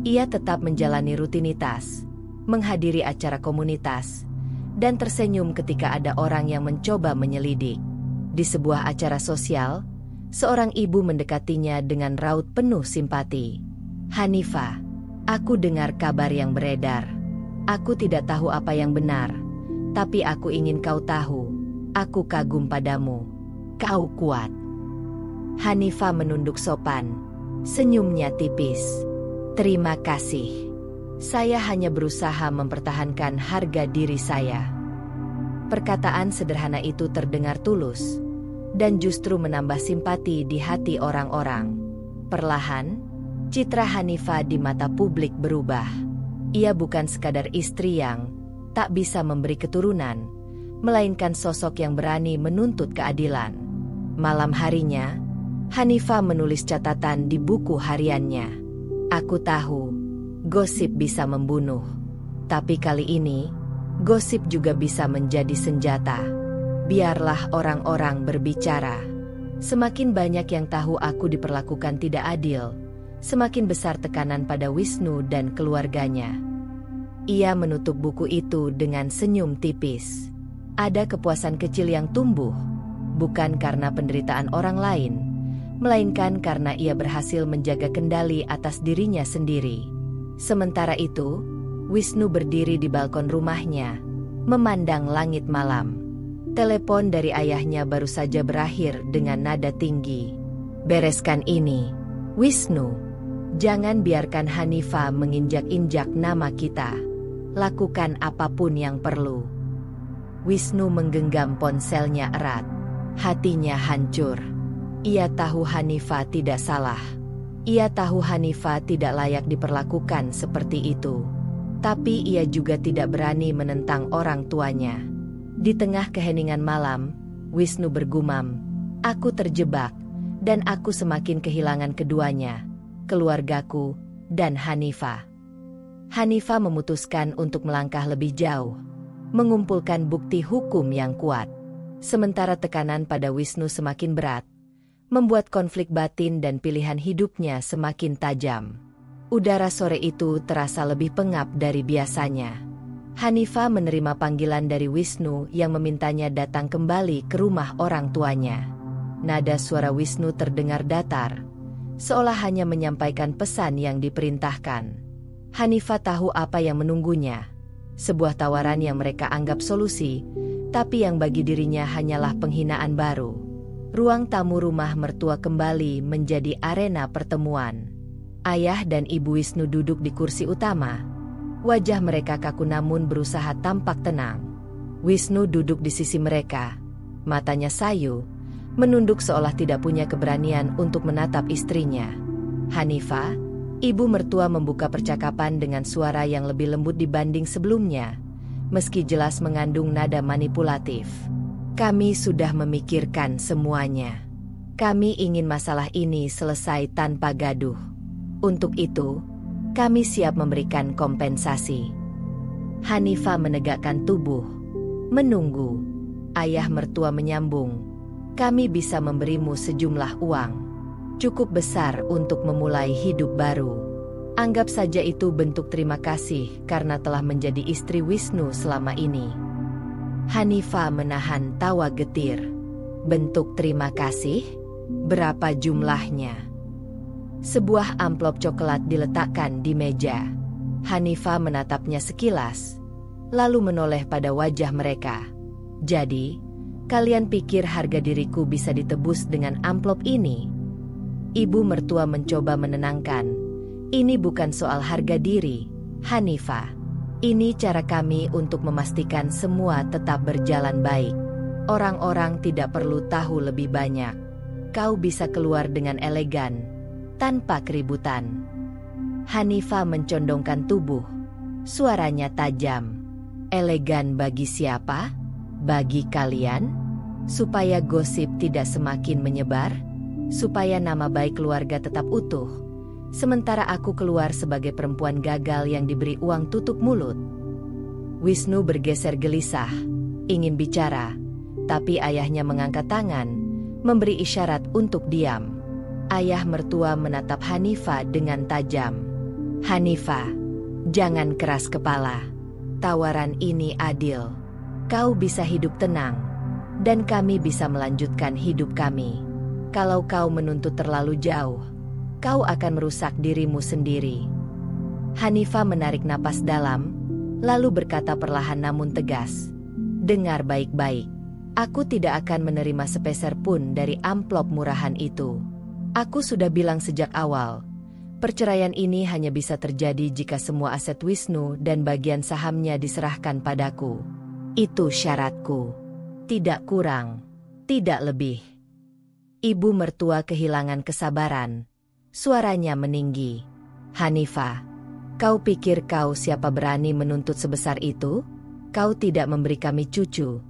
Ia tetap menjalani rutinitas, menghadiri acara komunitas, dan tersenyum ketika ada orang yang mencoba menyelidik. Di sebuah acara sosial, seorang ibu mendekatinya dengan raut penuh simpati. Hanifah, aku dengar kabar yang beredar. Aku tidak tahu apa yang benar, tapi aku ingin kau tahu. Aku kagum padamu. Kau kuat. Hanifah menunduk sopan. Senyumnya tipis. Terima kasih. Saya hanya berusaha mempertahankan harga diri saya. Perkataan sederhana itu terdengar tulus, dan justru menambah simpati di hati orang-orang. Perlahan, citra Hanifah di mata publik berubah. Ia bukan sekadar istri yang tak bisa memberi keturunan, melainkan sosok yang berani menuntut keadilan. Malam harinya, Hanifah menulis catatan di buku hariannya. Aku tahu, gosip bisa membunuh. Tapi kali ini, gosip juga bisa menjadi senjata. Biarlah orang-orang berbicara. Semakin banyak yang tahu aku diperlakukan tidak adil, semakin besar tekanan pada Wisnu dan keluarganya. Ia menutup buku itu dengan senyum tipis. Ada kepuasan kecil yang tumbuh, bukan karena penderitaan orang lain, melainkan karena ia berhasil menjaga kendali atas dirinya sendiri. Sementara itu, Wisnu berdiri di balkon rumahnya, memandang langit malam. Telepon dari ayahnya baru saja berakhir dengan nada tinggi. Bereskan ini, Wisnu. Jangan biarkan Hanifah menginjak-injak nama kita. Lakukan apapun yang perlu. Wisnu menggenggam ponselnya erat. Hatinya hancur. Ia tahu Hanifah tidak salah. Ia tahu Hanifah tidak layak diperlakukan seperti itu. Tapi ia juga tidak berani menentang orang tuanya. Di tengah keheningan malam, Wisnu bergumam, "Aku terjebak, dan aku semakin kehilangan keduanya, keluargaku, dan Hanifah." Hanifah memutuskan untuk melangkah lebih jauh, mengumpulkan bukti hukum yang kuat. Sementara tekanan pada Wisnu semakin berat, membuat konflik batin dan pilihan hidupnya semakin tajam. Udara sore itu terasa lebih pengap dari biasanya. Hanifah menerima panggilan dari Wisnu yang memintanya datang kembali ke rumah orang tuanya. Nada suara Wisnu terdengar datar, seolah hanya menyampaikan pesan yang diperintahkan. Hanifah tahu apa yang menunggunya. Sebuah tawaran yang mereka anggap solusi, tapi yang bagi dirinya hanyalah penghinaan baru. Ruang tamu rumah mertua kembali menjadi arena pertemuan. Ayah dan ibu Wisnu duduk di kursi utama. Wajah mereka kaku namun berusaha tampak tenang. Wisnu duduk di sisi mereka. Matanya sayu, menunduk seolah tidak punya keberanian untuk menatap istrinya. "Hanifah," ibu mertua membuka percakapan dengan suara yang lebih lembut dibanding sebelumnya, meski jelas mengandung nada manipulatif. "Kami sudah memikirkan semuanya. Kami ingin masalah ini selesai tanpa gaduh. Untuk itu, kami siap memberikan kompensasi." Hanifah menegakkan tubuh, menunggu. Ayah mertua menyambung, "Kami bisa memberimu sejumlah uang. Cukup besar untuk memulai hidup baru. Anggap saja itu bentuk terima kasih karena telah menjadi istri Wisnu selama ini." Hanifah menahan tawa getir. "Bentuk terima kasih? Berapa jumlahnya?" Sebuah amplop coklat diletakkan di meja. Hanifah menatapnya sekilas, lalu menoleh pada wajah mereka. "Jadi, kalian pikir harga diriku bisa ditebus dengan amplop ini?" Ibu mertua mencoba menenangkan. "Ini bukan soal harga diri, Hanifah. Ini cara kami untuk memastikan semua tetap berjalan baik. Orang-orang tidak perlu tahu lebih banyak. Kau bisa keluar dengan elegan, tanpa keributan." Hanifah mencondongkan tubuh. Suaranya tajam. "Elegan bagi siapa? Bagi kalian? Supaya gosip tidak semakin menyebar? Supaya nama baik keluarga tetap utuh? Sementara aku keluar sebagai perempuan gagal yang diberi uang tutup mulut?" Wisnu bergeser gelisah, ingin bicara, tapi ayahnya mengangkat tangan, memberi isyarat untuk diam. Ayah mertua menatap Hanifah dengan tajam. "Hanifah, jangan keras kepala. Tawaran ini adil. Kau bisa hidup tenang, dan kami bisa melanjutkan hidup kami. Kalau kau menuntut terlalu jauh, kau akan merusak dirimu sendiri." Hanifah menarik napas dalam, lalu berkata perlahan namun tegas, "Dengar baik-baik. Aku tidak akan menerima sepeser pun dari amplop murahan itu. Aku sudah bilang sejak awal, perceraian ini hanya bisa terjadi jika semua aset Wisnu dan bagian sahamnya diserahkan padaku. Itu syaratku. Tidak kurang, tidak lebih." Ibu mertua kehilangan kesabaran. Suaranya meninggi. "Hanifah, kau pikir kau siapa berani menuntut sebesar itu? Kau tidak memberi kami cucu,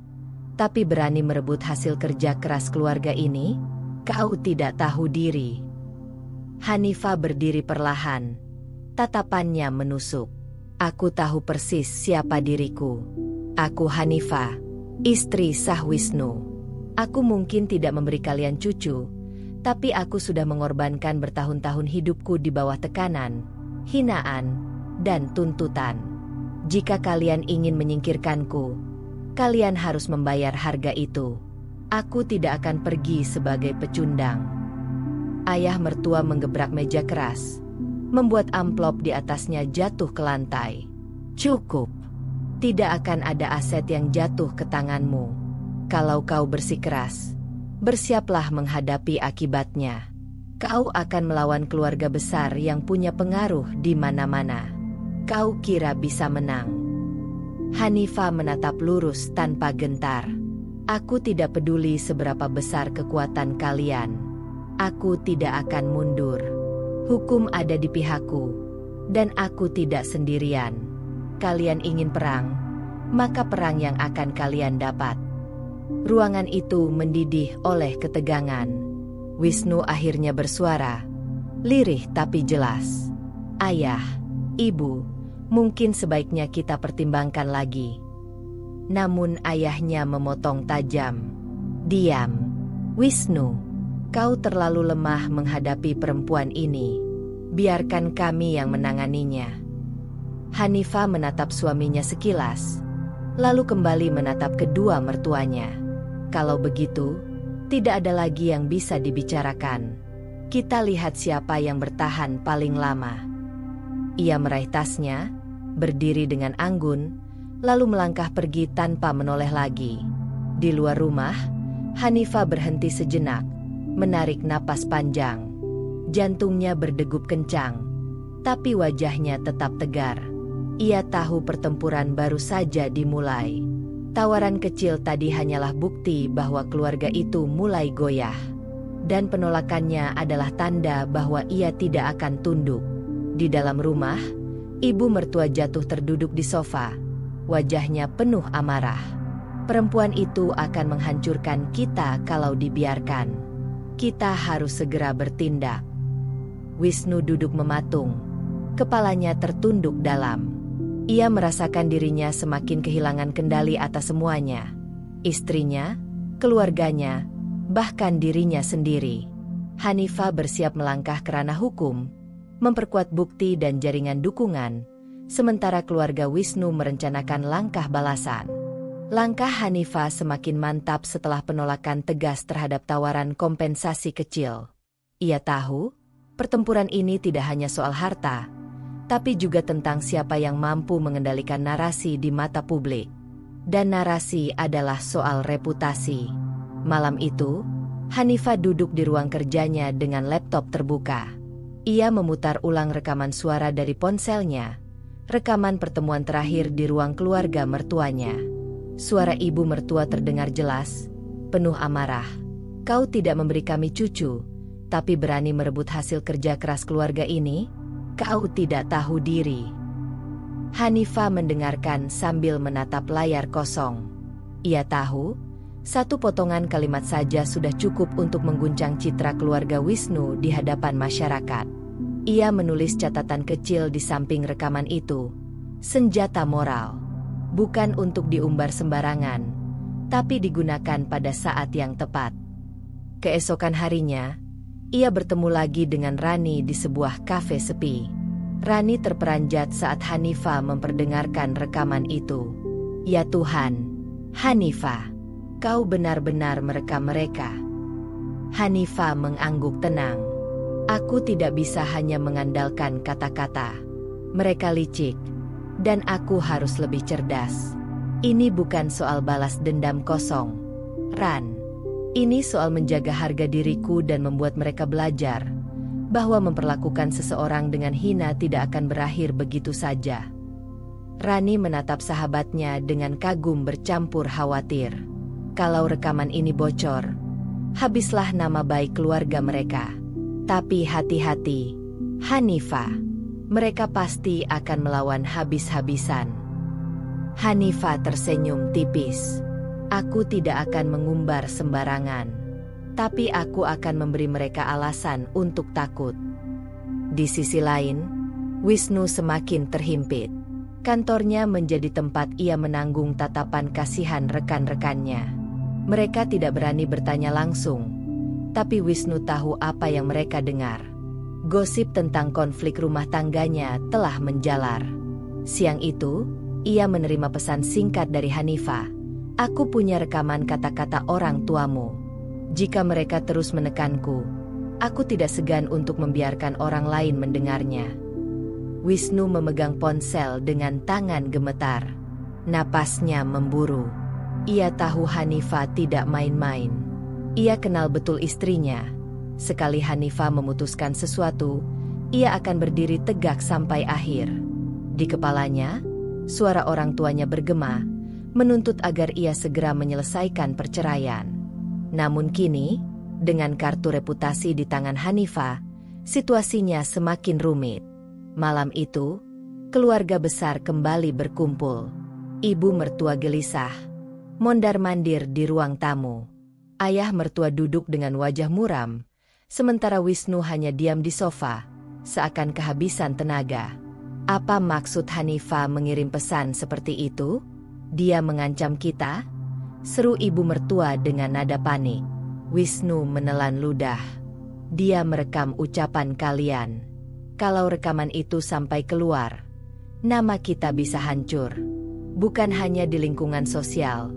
tapi berani merebut hasil kerja keras keluarga ini? Kau tidak tahu diri." Hanifah berdiri perlahan. Tatapannya menusuk. "Aku tahu persis siapa diriku. Aku Hanifah, istri sah Wisnu. Aku mungkin tidak memberi kalian cucu, tapi aku sudah mengorbankan bertahun-tahun hidupku di bawah tekanan, hinaan, dan tuntutan. Jika kalian ingin menyingkirkanku, kalian harus membayar harga itu. Aku tidak akan pergi sebagai pecundang." Ayah mertua menggebrak meja keras, membuat amplop di atasnya jatuh ke lantai. "Cukup. Tidak akan ada aset yang jatuh ke tanganmu. Kalau kau bersikeras, bersiaplah menghadapi akibatnya. Kau akan melawan keluarga besar yang punya pengaruh di mana-mana. Kau kira bisa menang?" Hanifah menatap lurus tanpa gentar. Aku tidak peduli seberapa besar kekuatan kalian. Aku tidak akan mundur. Hukum ada di pihakku. Dan aku tidak sendirian. Kalian ingin perang, maka perang yang akan kalian dapat. Ruangan itu mendidih oleh ketegangan. Wisnu akhirnya bersuara, lirih tapi jelas. Ayah, ibu, mungkin sebaiknya kita pertimbangkan lagi. Namun ayahnya memotong tajam. Diam. Wisnu, kau terlalu lemah menghadapi perempuan ini. Biarkan kami yang menanganinya. Hanifah menatap suaminya sekilas, lalu kembali menatap kedua mertuanya. Kalau begitu, tidak ada lagi yang bisa dibicarakan. Kita lihat siapa yang bertahan paling lama. Ia meraih tasnya, berdiri dengan anggun, lalu melangkah pergi tanpa menoleh lagi. Di luar rumah, Hanifah berhenti sejenak, menarik napas panjang. Jantungnya berdegup kencang, tapi wajahnya tetap tegar. Ia tahu pertempuran baru saja dimulai. Tawaran kecil tadi hanyalah bukti bahwa keluarga itu mulai goyah. Dan penolakannya adalah tanda bahwa ia tidak akan tunduk. Di dalam rumah, ibu mertua jatuh terduduk di sofa. Wajahnya penuh amarah. Perempuan itu akan menghancurkan kita kalau dibiarkan. Kita harus segera bertindak. Wisnu duduk mematung. Kepalanya tertunduk dalam. Ia merasakan dirinya semakin kehilangan kendali atas semuanya. Istrinya, keluarganya, bahkan dirinya sendiri. Hanifah bersiap melangkah ke ranah hukum, memperkuat bukti dan jaringan dukungan, sementara keluarga Wisnu merencanakan langkah balasan. Langkah Hanifah semakin mantap setelah penolakan tegas terhadap tawaran kompensasi kecil. Ia tahu, pertempuran ini tidak hanya soal harta, tapi juga tentang siapa yang mampu mengendalikan narasi di mata publik. Dan narasi adalah soal reputasi. Malam itu, Hanifah duduk di ruang kerjanya dengan laptop terbuka. Ia memutar ulang rekaman suara dari ponselnya, rekaman pertemuan terakhir di ruang keluarga mertuanya. Suara ibu mertua terdengar jelas, penuh amarah. Kau tidak memberi kami cucu, tapi berani merebut hasil kerja keras keluarga ini? Kau tidak tahu diri. Hanifah mendengarkan sambil menatap layar kosong. Ia tahu, satu potongan kalimat saja sudah cukup untuk mengguncang citra keluarga Wisnu di hadapan masyarakat. Ia menulis catatan kecil di samping rekaman itu. Senjata moral. Bukan untuk diumbar sembarangan, tapi digunakan pada saat yang tepat. Keesokan harinya, ia bertemu lagi dengan Rani di sebuah kafe sepi. Rani terperanjat saat Hanifah memperdengarkan rekaman itu. Ya Tuhan, Hanifah, kau benar-benar merekam mereka. Hanifah mengangguk tenang. Aku tidak bisa hanya mengandalkan kata-kata. Mereka licik, dan aku harus lebih cerdas. Ini bukan soal balas dendam kosong, Ran. Ini soal menjaga harga diriku dan membuat mereka belajar bahwa memperlakukan seseorang dengan hina tidak akan berakhir begitu saja. Rani menatap sahabatnya dengan kagum bercampur khawatir. Kalau rekaman ini bocor, habislah nama baik keluarga mereka. Tapi hati-hati, Hanifah. Mereka pasti akan melawan habis-habisan. Hanifah tersenyum tipis. Aku tidak akan mengumbar sembarangan. Tapi aku akan memberi mereka alasan untuk takut. Di sisi lain, Wisnu semakin terhimpit. Kantornya menjadi tempat ia menanggung tatapan kasihan rekan-rekannya. Mereka tidak berani bertanya langsung. Tapi Wisnu tahu apa yang mereka dengar. Gosip tentang konflik rumah tangganya telah menjalar. Siang itu, ia menerima pesan singkat dari Hanifah. Aku punya rekaman kata-kata orang tuamu. Jika mereka terus menekanku, aku tidak segan untuk membiarkan orang lain mendengarnya. Wisnu memegang ponsel dengan tangan gemetar. Napasnya memburu. Ia tahu Hanifah tidak main-main. Ia kenal betul istrinya. Sekali Hanifah memutuskan sesuatu, ia akan berdiri tegak sampai akhir. Di kepalanya, Suara orang tuanya bergema, menuntut agar ia segera menyelesaikan perceraian. Namun kini, dengan kartu reputasi di tangan Hanifah, situasinya semakin rumit. Malam itu, keluarga besar kembali berkumpul. Ibu mertua gelisah, mondar-mandir di ruang tamu. Ayah mertua duduk dengan wajah muram, sementara Wisnu hanya diam di sofa, seakan kehabisan tenaga. Apa maksud Hanifah mengirim pesan seperti itu? Dia mengancam kita? Seru ibu mertua dengan nada panik. Wisnu menelan ludah. Dia merekam ucapan kalian. Kalau rekaman itu sampai keluar, nama kita bisa hancur. Bukan hanya di lingkungan sosial,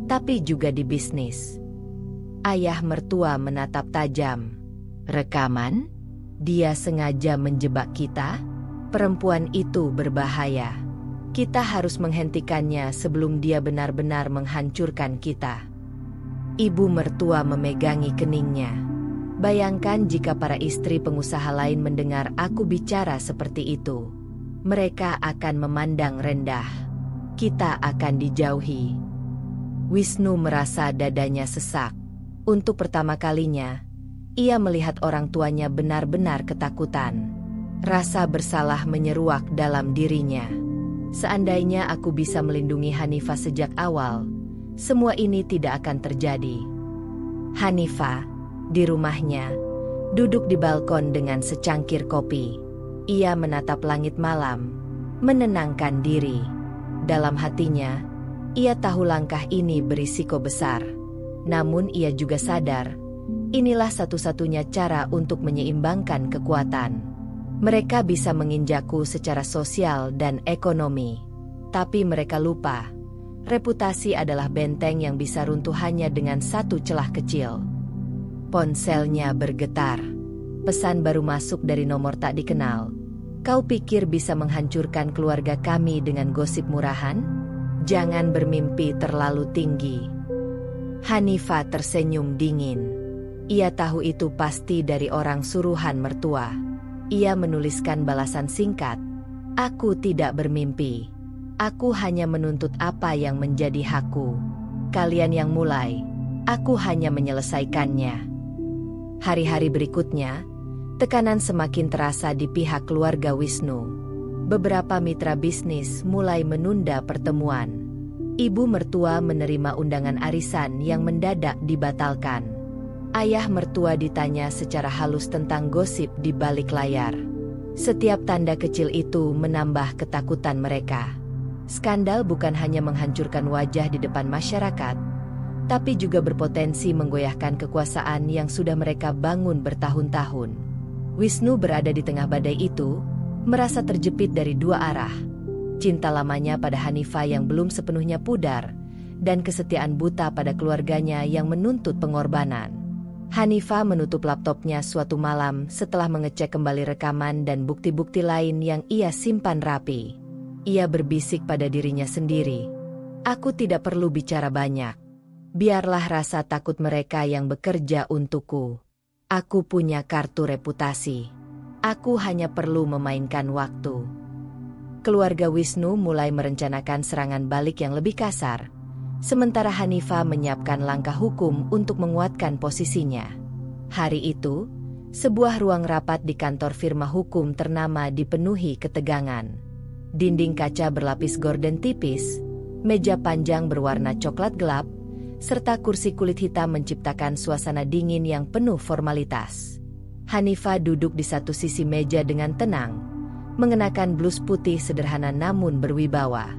tapi juga di bisnis. Ayah mertua menatap tajam. Rekaman? Dia sengaja menjebak kita? Perempuan itu berbahaya. Kita harus menghentikannya sebelum dia benar-benar menghancurkan kita. Ibu mertua memegangi keningnya. Bayangkan jika para istri pengusaha lain mendengar aku bicara seperti itu. Mereka akan memandang rendah. Kita akan dijauhi. Wisnu merasa dadanya sesak. Untuk pertama kalinya, ia melihat orang tuanya benar-benar ketakutan. Rasa bersalah menyeruak dalam dirinya. Seandainya aku bisa melindungi Hanifah sejak awal, semua ini tidak akan terjadi. Hanifah, di rumahnya, duduk di balkon dengan secangkir kopi. Ia menatap langit malam, menenangkan diri. Dalam hatinya, ia tahu langkah ini berisiko besar. Namun ia juga sadar, inilah satu-satunya cara untuk menyeimbangkan kekuatan. Mereka bisa menginjakku secara sosial dan ekonomi. Tapi mereka lupa, reputasi adalah benteng yang bisa runtuh hanya dengan satu celah kecil. Ponselnya bergetar. Pesan baru masuk dari nomor tak dikenal. Kau pikir bisa menghancurkan keluarga kami dengan gosip murahan? Jangan bermimpi terlalu tinggi. Hanifah tersenyum dingin. Ia tahu itu pasti dari orang suruhan mertua. Ia menuliskan balasan singkat. Aku tidak bermimpi. Aku hanya menuntut apa yang menjadi hakku. Kalian yang mulai. Aku hanya menyelesaikannya. Hari-hari berikutnya, tekanan semakin terasa di pihak keluarga Wisnu. Beberapa mitra bisnis mulai menunda pertemuan. Ibu mertua menerima undangan arisan yang mendadak dibatalkan. Ayah mertua ditanya secara halus tentang gosip di balik layar. Setiap tanda kecil itu menambah ketakutan mereka. Skandal bukan hanya menghancurkan wajah di depan masyarakat, tapi juga berpotensi menggoyahkan kekuasaan yang sudah mereka bangun bertahun-tahun. Wisnu berada di tengah badai itu, merasa terjepit dari dua arah. Cinta lamanya pada Hanifah yang belum sepenuhnya pudar, dan kesetiaan buta pada keluarganya yang menuntut pengorbanan. Hanifah menutup laptopnya suatu malam setelah mengecek kembali rekaman dan bukti-bukti lain yang ia simpan rapi. Ia berbisik pada dirinya sendiri. Aku tidak perlu bicara banyak. Biarlah rasa takut mereka yang bekerja untukku. Aku punya kartu reputasi. Aku hanya perlu memainkan waktu. Keluarga Wisnu mulai merencanakan serangan balik yang lebih kasar, sementara Hanifah menyiapkan langkah hukum untuk menguatkan posisinya. Hari itu, sebuah ruang rapat di kantor firma hukum ternama dipenuhi ketegangan. Dinding kaca berlapis gorden tipis, meja panjang berwarna coklat gelap, serta kursi kulit hitam menciptakan suasana dingin yang penuh formalitas. Hanifah duduk di satu sisi meja dengan tenang, mengenakan blus putih sederhana namun berwibawa.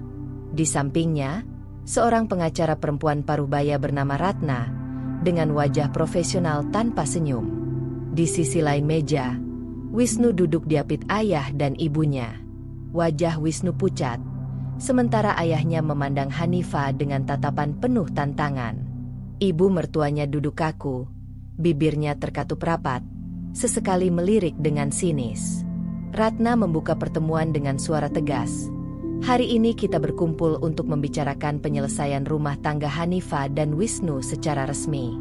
Di sampingnya, seorang pengacara perempuan parubaya bernama Ratna, dengan wajah profesional tanpa senyum. Di sisi lain meja, Wisnu duduk diapit ayah dan ibunya. Wajah Wisnu pucat, sementara ayahnya memandang Hanifah dengan tatapan penuh tantangan. Ibu mertuanya duduk kaku, bibirnya terkatup rapat, sesekali melirik dengan sinis. Ratna membuka pertemuan dengan suara tegas. Hari ini kita berkumpul untuk membicarakan penyelesaian rumah tangga Hanifah dan Wisnu secara resmi.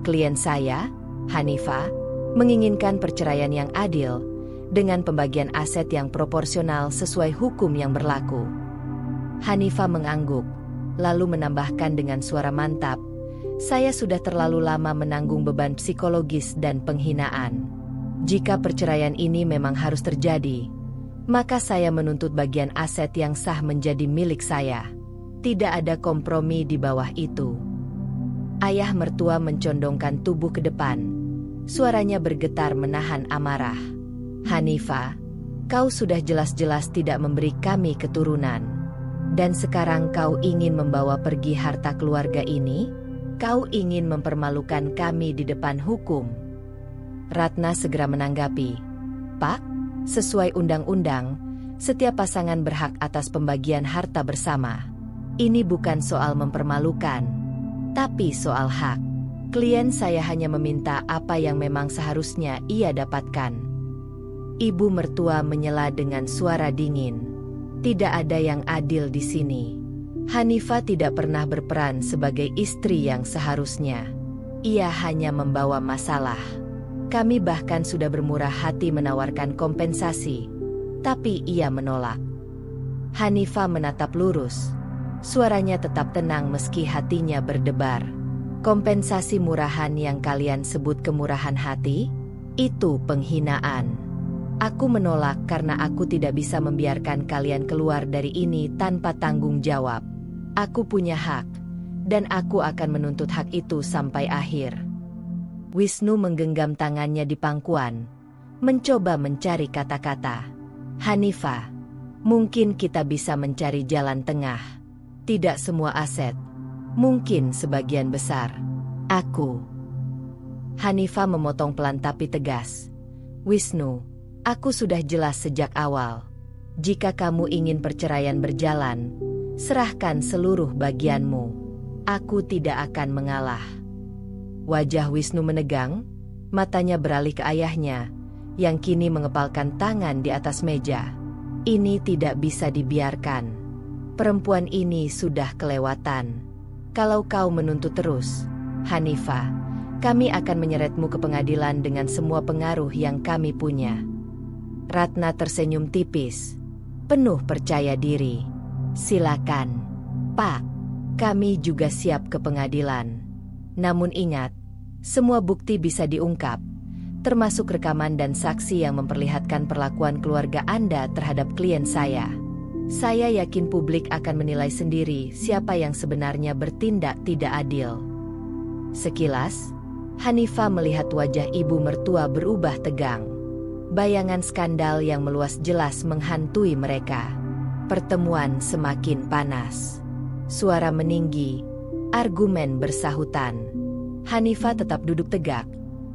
Klien saya, Hanifah, menginginkan perceraian yang adil, dengan pembagian aset yang proporsional sesuai hukum yang berlaku. Hanifah mengangguk, lalu menambahkan dengan suara mantap, "Saya sudah terlalu lama menanggung beban psikologis dan penghinaan. Jika perceraian ini memang harus terjadi, maka saya menuntut bagian aset yang sah menjadi milik saya. Tidak ada kompromi di bawah itu." Ayah mertua mencondongkan tubuh ke depan. Suaranya bergetar menahan amarah. "Hanifah, kau sudah jelas-jelas tidak memberi kami keturunan. Dan sekarang kau ingin membawa pergi harta keluarga ini? Kau ingin mempermalukan kami di depan hukum." Ratna segera menanggapi, "Pak, sesuai undang-undang, setiap pasangan berhak atas pembagian harta bersama. Ini bukan soal mempermalukan, tapi soal hak. Klien saya hanya meminta apa yang memang seharusnya ia dapatkan." Ibu mertua menyela dengan suara dingin. "Tidak ada yang adil di sini. Hanifah tidak pernah berperan sebagai istri yang seharusnya. Ia hanya membawa masalah. Kami bahkan sudah bermurah hati menawarkan kompensasi, tapi ia menolak." Hanifah menatap lurus. Suaranya tetap tenang meski hatinya berdebar. "Kompensasi murahan yang kalian sebut kemurahan hati? Itu penghinaan. Aku menolak karena aku tidak bisa membiarkan kalian keluar dari ini tanpa tanggung jawab. Aku punya hak, dan aku akan menuntut hak itu sampai akhir." Wisnu menggenggam tangannya di pangkuan, mencoba mencari kata-kata. "Hanifah, mungkin kita bisa mencari jalan tengah. Tidak semua aset, mungkin sebagian besar. Aku..." Hanifah memotong pelan tapi tegas. "Wisnu, aku sudah jelas sejak awal. Jika kamu ingin perceraian berjalan, serahkan seluruh bagianmu. Aku tidak akan mengalah." Wajah Wisnu menegang, matanya beralih ke ayahnya, yang kini mengepalkan tangan di atas meja. "Ini tidak bisa dibiarkan. Perempuan ini sudah kelewatan. Kalau kau menuntut terus, Hanifah, kami akan menyeretmu ke pengadilan dengan semua pengaruh yang kami punya." Ratna tersenyum tipis, penuh percaya diri. "Silakan, Pak. Kami juga siap ke pengadilan. Namun ingat, semua bukti bisa diungkap, termasuk rekaman dan saksi yang memperlihatkan perlakuan keluarga Anda terhadap klien saya. Saya yakin publik akan menilai sendiri siapa yang sebenarnya bertindak tidak adil." Sekilas, Hanifah melihat wajah ibu mertua berubah tegang. Bayangan skandal yang meluas jelas menghantui mereka. Pertemuan semakin panas. Suara meninggi, argumen bersahutan. Hanifah tetap duduk tegak,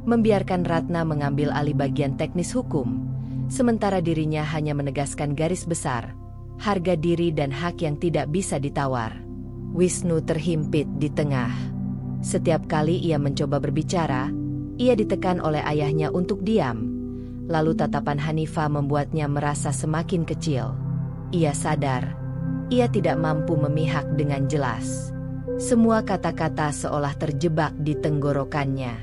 membiarkan Ratna mengambil alih bagian teknis hukum, sementara dirinya hanya menegaskan garis besar, harga diri dan hak yang tidak bisa ditawar. Wisnu terhimpit di tengah. Setiap kali ia mencoba berbicara, ia ditekan oleh ayahnya untuk diam. Lalu tatapan Hanifah membuatnya merasa semakin kecil. Ia sadar, ia tidak mampu memihak dengan jelas. Semua kata-kata seolah terjebak di tenggorokannya.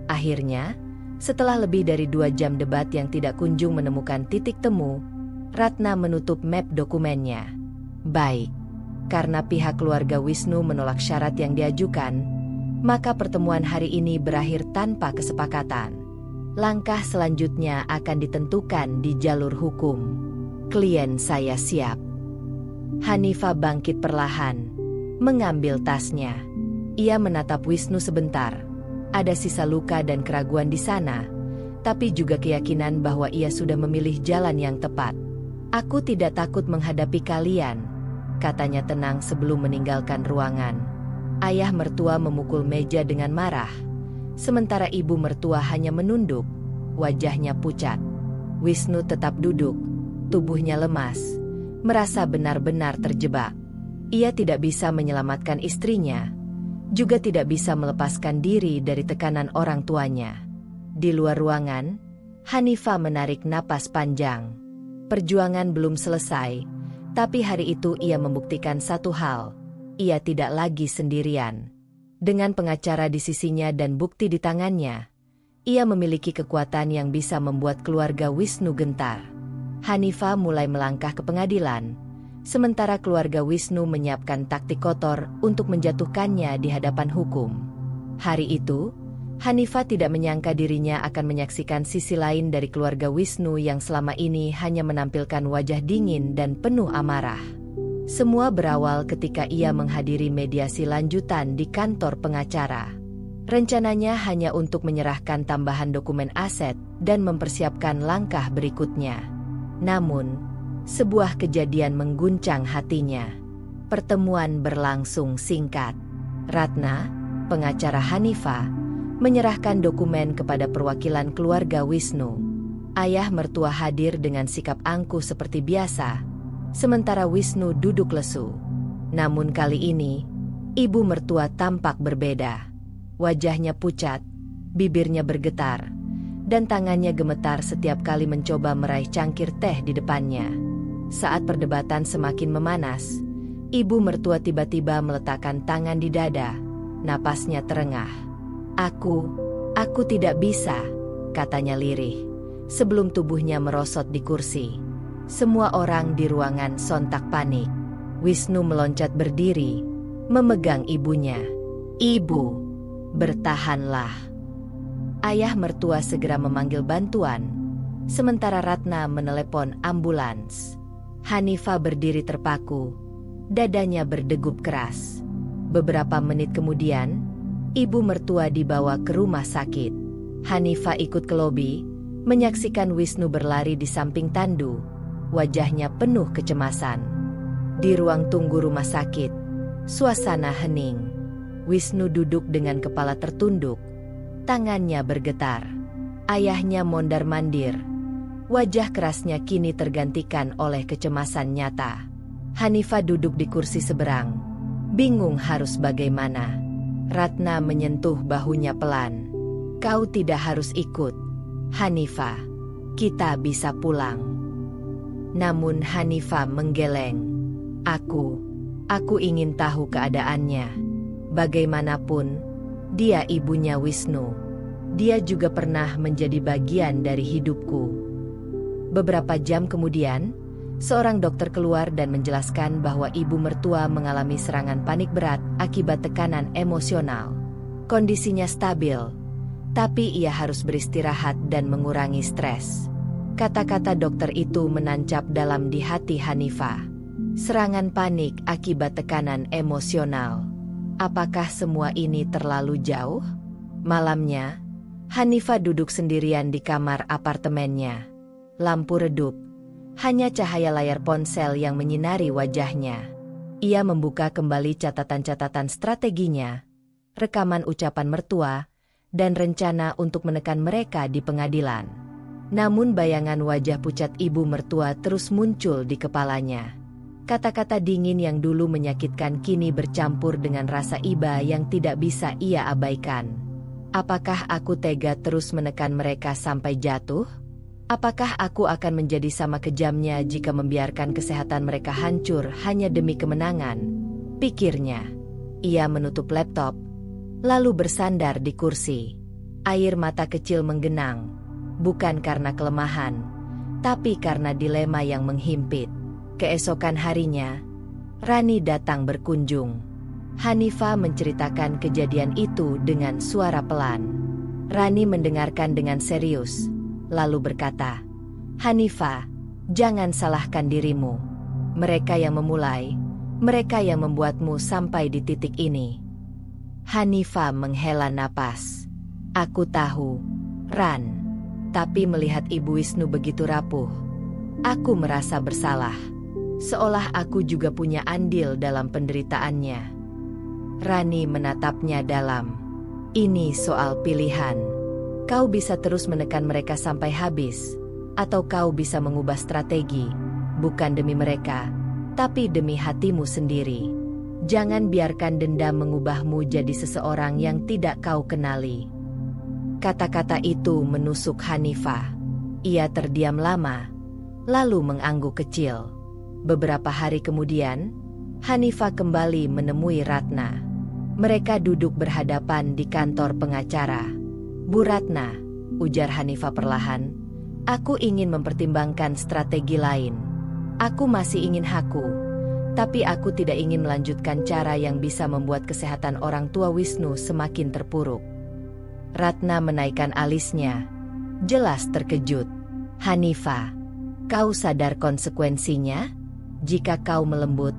Akhirnya, setelah lebih dari 2 jam debat yang tidak kunjung menemukan titik temu, Ratna menutup map dokumennya. Baik, karena pihak keluarga Wisnu menolak syarat yang diajukan, maka pertemuan hari ini berakhir tanpa kesepakatan. Langkah selanjutnya akan ditentukan di jalur hukum. Klien saya siap. Hanifah bangkit perlahan, mengambil tasnya. Ia menatap Wisnu sebentar. Ada sisa luka dan keraguan di sana, tapi juga keyakinan bahwa ia sudah memilih jalan yang tepat. "Aku tidak takut menghadapi kalian," katanya tenang sebelum meninggalkan ruangan. Ayah mertua memukul meja dengan marah, sementara ibu mertua hanya menunduk, wajahnya pucat. Wisnu tetap duduk, tubuhnya lemas, merasa benar-benar terjebak. Ia tidak bisa menyelamatkan istrinya, juga tidak bisa melepaskan diri dari tekanan orang tuanya. Di luar ruangan, Hanifah menarik napas panjang. Perjuangan belum selesai, tapi hari itu ia membuktikan satu hal, ia tidak lagi sendirian. Dengan pengacara di sisinya dan bukti di tangannya, ia memiliki kekuatan yang bisa membuat keluarga Wisnu gentar. Hanifah mulai melangkah ke pengadilan, sementara keluarga Wisnu menyiapkan taktik kotor untuk menjatuhkannya di hadapan hukum. Hari itu, Hanifah tidak menyangka dirinya akan menyaksikan sisi lain dari keluarga Wisnu yang selama ini hanya menampilkan wajah dingin dan penuh amarah. Semua berawal ketika ia menghadiri mediasi lanjutan di kantor pengacara. Rencananya hanya untuk menyerahkan tambahan dokumen aset dan mempersiapkan langkah berikutnya. Namun, sebuah kejadian mengguncang hatinya. Pertemuan berlangsung singkat. Ratna, pengacara Hanifah, menyerahkan dokumen kepada perwakilan keluarga Wisnu. Ayah mertua hadir dengan sikap angkuh seperti biasa, sementara Wisnu duduk lesu. Namun kali ini, ibu mertua tampak berbeda. Wajahnya pucat, bibirnya bergetar, dan tangannya gemetar setiap kali mencoba meraih cangkir teh di depannya. Saat perdebatan semakin memanas, ibu mertua tiba-tiba meletakkan tangan di dada, napasnya terengah. Aku tidak bisa, katanya lirih, sebelum tubuhnya merosot di kursi. Semua orang di ruangan sontak panik. Wisnu meloncat berdiri, memegang ibunya. Ibu, bertahanlah. Ayah mertua segera memanggil bantuan, sementara Ratna menelepon ambulans. Hanifah berdiri terpaku, dadanya berdegup keras. Beberapa menit kemudian, ibu mertua dibawa ke rumah sakit. Hanifah ikut ke lobi, menyaksikan Wisnu berlari di samping tandu, wajahnya penuh kecemasan. Di ruang tunggu rumah sakit, suasana hening. Wisnu duduk dengan kepala tertunduk, tangannya bergetar. Ayahnya mondar-mandir. Wajah kerasnya kini tergantikan oleh kecemasan nyata. Hanifah duduk di kursi seberang, bingung harus bagaimana. Ratna menyentuh bahunya pelan. Kau tidak harus ikut, Hanifah. Kita bisa pulang. Namun Hanifah menggeleng. Aku ingin tahu keadaannya. Bagaimanapun, dia ibunya Wisnu. Dia juga pernah menjadi bagian dari hidupku. Beberapa jam kemudian, seorang dokter keluar dan menjelaskan bahwa ibu mertua mengalami serangan panik berat akibat tekanan emosional. Kondisinya stabil, tapi ia harus beristirahat dan mengurangi stres. Kata-kata dokter itu menancap dalam di hati Hanifah. Serangan panik akibat tekanan emosional. Apakah semua ini terlalu jauh? Malamnya, Hanifah duduk sendirian di kamar apartemennya. Lampu redup, hanya cahaya layar ponsel yang menyinari wajahnya. Ia membuka kembali catatan-catatan strateginya, rekaman ucapan mertua, dan rencana untuk menekan mereka di pengadilan. Namun bayangan wajah pucat ibu mertua terus muncul di kepalanya. Kata-kata dingin yang dulu menyakitkan kini bercampur dengan rasa iba yang tidak bisa ia abaikan. Apakah aku tega terus menekan mereka sampai jatuh? Apakah aku akan menjadi sama kejamnya jika membiarkan kesehatan mereka hancur hanya demi kemenangan? Pikirnya. Ia menutup laptop, lalu bersandar di kursi. Air mata kecil menggenang, bukan karena kelemahan, tapi karena dilema yang menghimpit. Keesokan harinya, Rani datang berkunjung. Hanifah menceritakan kejadian itu dengan suara pelan. Rani mendengarkan dengan serius, lalu berkata, Hanifah, jangan salahkan dirimu. Mereka yang memulai, mereka yang membuatmu sampai di titik ini. Hanifah menghela napas. Aku tahu, Ran. Tapi melihat Ibu Wisnu begitu rapuh, aku merasa bersalah. Seolah aku juga punya andil dalam penderitaannya. Rani menatapnya dalam. Ini soal pilihan. Kau bisa terus menekan mereka sampai habis, atau kau bisa mengubah strategi, bukan demi mereka, tapi demi hatimu sendiri. Jangan biarkan dendam mengubahmu jadi seseorang yang tidak kau kenali. Kata-kata itu menusuk Hanifah. Ia terdiam lama, lalu mengangguk kecil. Beberapa hari kemudian, Hanifah kembali menemui Ratna. Mereka duduk berhadapan di kantor pengacara. Bu Ratna, ujar Hanifah perlahan, aku ingin mempertimbangkan strategi lain. Aku masih ingin Haku, Tapi aku tidak ingin melanjutkan cara yang bisa membuat kesehatan orang tua Wisnu semakin terpuruk. Ratna menaikkan alisnya. Jelas terkejut. Hanifah, kau sadar konsekuensinya? Jika kau melembut,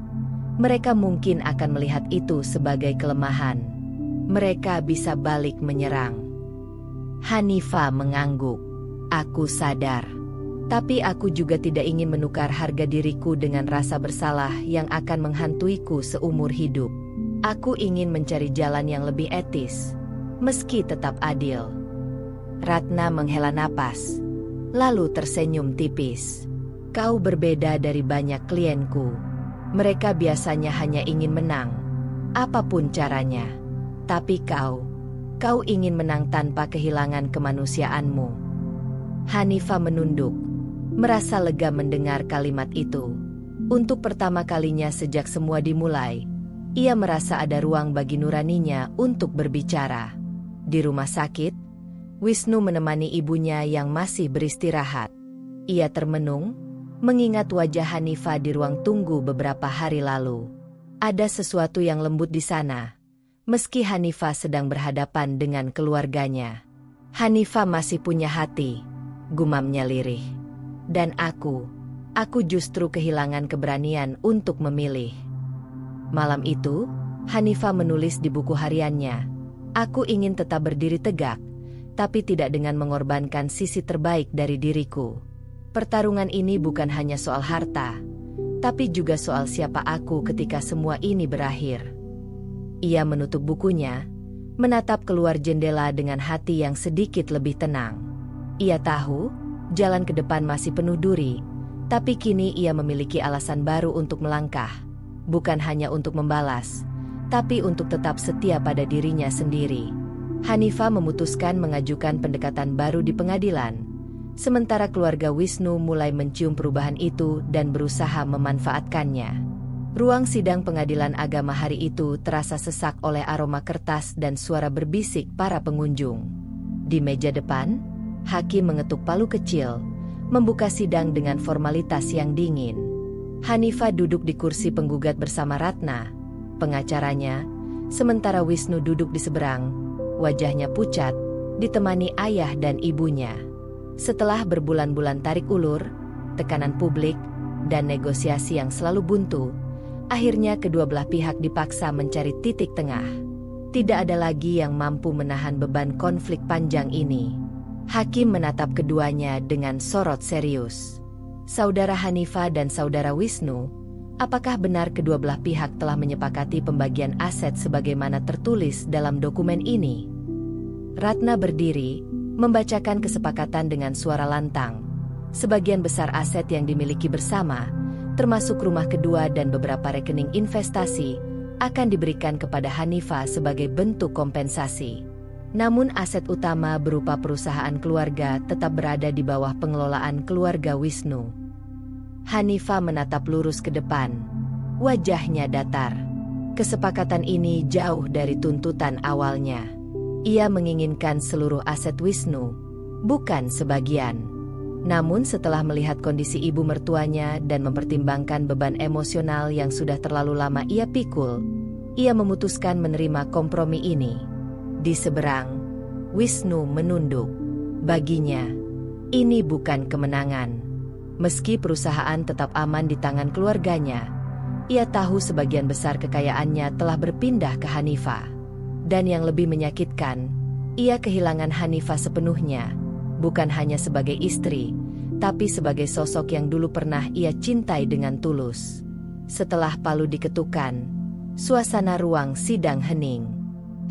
mereka mungkin akan melihat itu sebagai kelemahan. Mereka bisa balik menyerang. Hanifah mengangguk. Aku sadar. Tapi aku juga tidak ingin menukar harga diriku dengan rasa bersalah yang akan menghantuiku seumur hidup. Aku ingin mencari jalan yang lebih etis, meski tetap adil. Ratna menghela napas, lalu tersenyum tipis. Kau berbeda dari banyak klienku. Mereka biasanya hanya ingin menang, apapun caranya. Tapi kau ingin menang tanpa kehilangan kemanusiaanmu. Hanifah menunduk, merasa lega mendengar kalimat itu. Untuk pertama kalinya sejak semua dimulai, ia merasa ada ruang bagi nuraninya untuk berbicara. Di rumah sakit, Wisnu menemani ibunya yang masih beristirahat. Ia termenung, mengingat wajah Hanifah di ruang tunggu beberapa hari lalu. Ada sesuatu yang lembut di sana, meski Hanifah sedang berhadapan dengan keluarganya. Hanifah masih punya hati, gumamnya lirih. Dan aku justru kehilangan keberanian untuk memilih. Malam itu, Hanifah menulis di buku hariannya, aku ingin tetap berdiri tegak, tapi tidak dengan mengorbankan sisi terbaik dari diriku. Pertarungan ini bukan hanya soal harta, tapi juga soal siapa aku ketika semua ini berakhir. Ia menutup bukunya, menatap keluar jendela dengan hati yang sedikit lebih tenang. Ia tahu, jalan ke depan masih penuh duri, tapi kini ia memiliki alasan baru untuk melangkah. Bukan hanya untuk membalas, tapi untuk tetap setia pada dirinya sendiri. Hanifah memutuskan mengajukan pendekatan baru di pengadilan, sementara keluarga Wisnu mulai mencium perubahan itu dan berusaha memanfaatkannya. Ruang sidang pengadilan agama hari itu terasa sesak oleh aroma kertas dan suara berbisik para pengunjung. Di meja depan, hakim mengetuk palu kecil, membuka sidang dengan formalitas yang dingin. Hanifah duduk di kursi penggugat bersama Ratna, pengacaranya, sementara Wisnu duduk di seberang, wajahnya pucat, ditemani ayah dan ibunya. Setelah berbulan-bulan tarik ulur, tekanan publik, dan negosiasi yang selalu buntu, akhirnya kedua belah pihak dipaksa mencari titik tengah. Tidak ada lagi yang mampu menahan beban konflik panjang ini. Hakim menatap keduanya dengan sorot serius. Saudara Hanifah dan saudara Wisnu, apakah benar kedua belah pihak telah menyepakati pembagian aset sebagaimana tertulis dalam dokumen ini? Ratna berdiri, membacakan kesepakatan dengan suara lantang. Sebagian besar aset yang dimiliki bersama, termasuk rumah kedua dan beberapa rekening investasi, akan diberikan kepada Hanifah sebagai bentuk kompensasi. Namun aset utama berupa perusahaan keluarga tetap berada di bawah pengelolaan keluarga Wisnu. Hanifah menatap lurus ke depan. Wajahnya datar. Kesepakatan ini jauh dari tuntutan awalnya. Ia menginginkan seluruh aset Wisnu, bukan sebagian. Namun setelah melihat kondisi ibu mertuanya dan mempertimbangkan beban emosional yang sudah terlalu lama ia pikul, ia memutuskan menerima kompromi ini. Di seberang, Wisnu menunduk. Baginya, ini bukan kemenangan. Meski perusahaan tetap aman di tangan keluarganya, ia tahu sebagian besar kekayaannya telah berpindah ke Hanifah. Dan yang lebih menyakitkan, ia kehilangan Hanifah sepenuhnya, bukan hanya sebagai istri, tapi sebagai sosok yang dulu pernah ia cintai dengan tulus. Setelah palu diketukkan, suasana ruang sidang hening.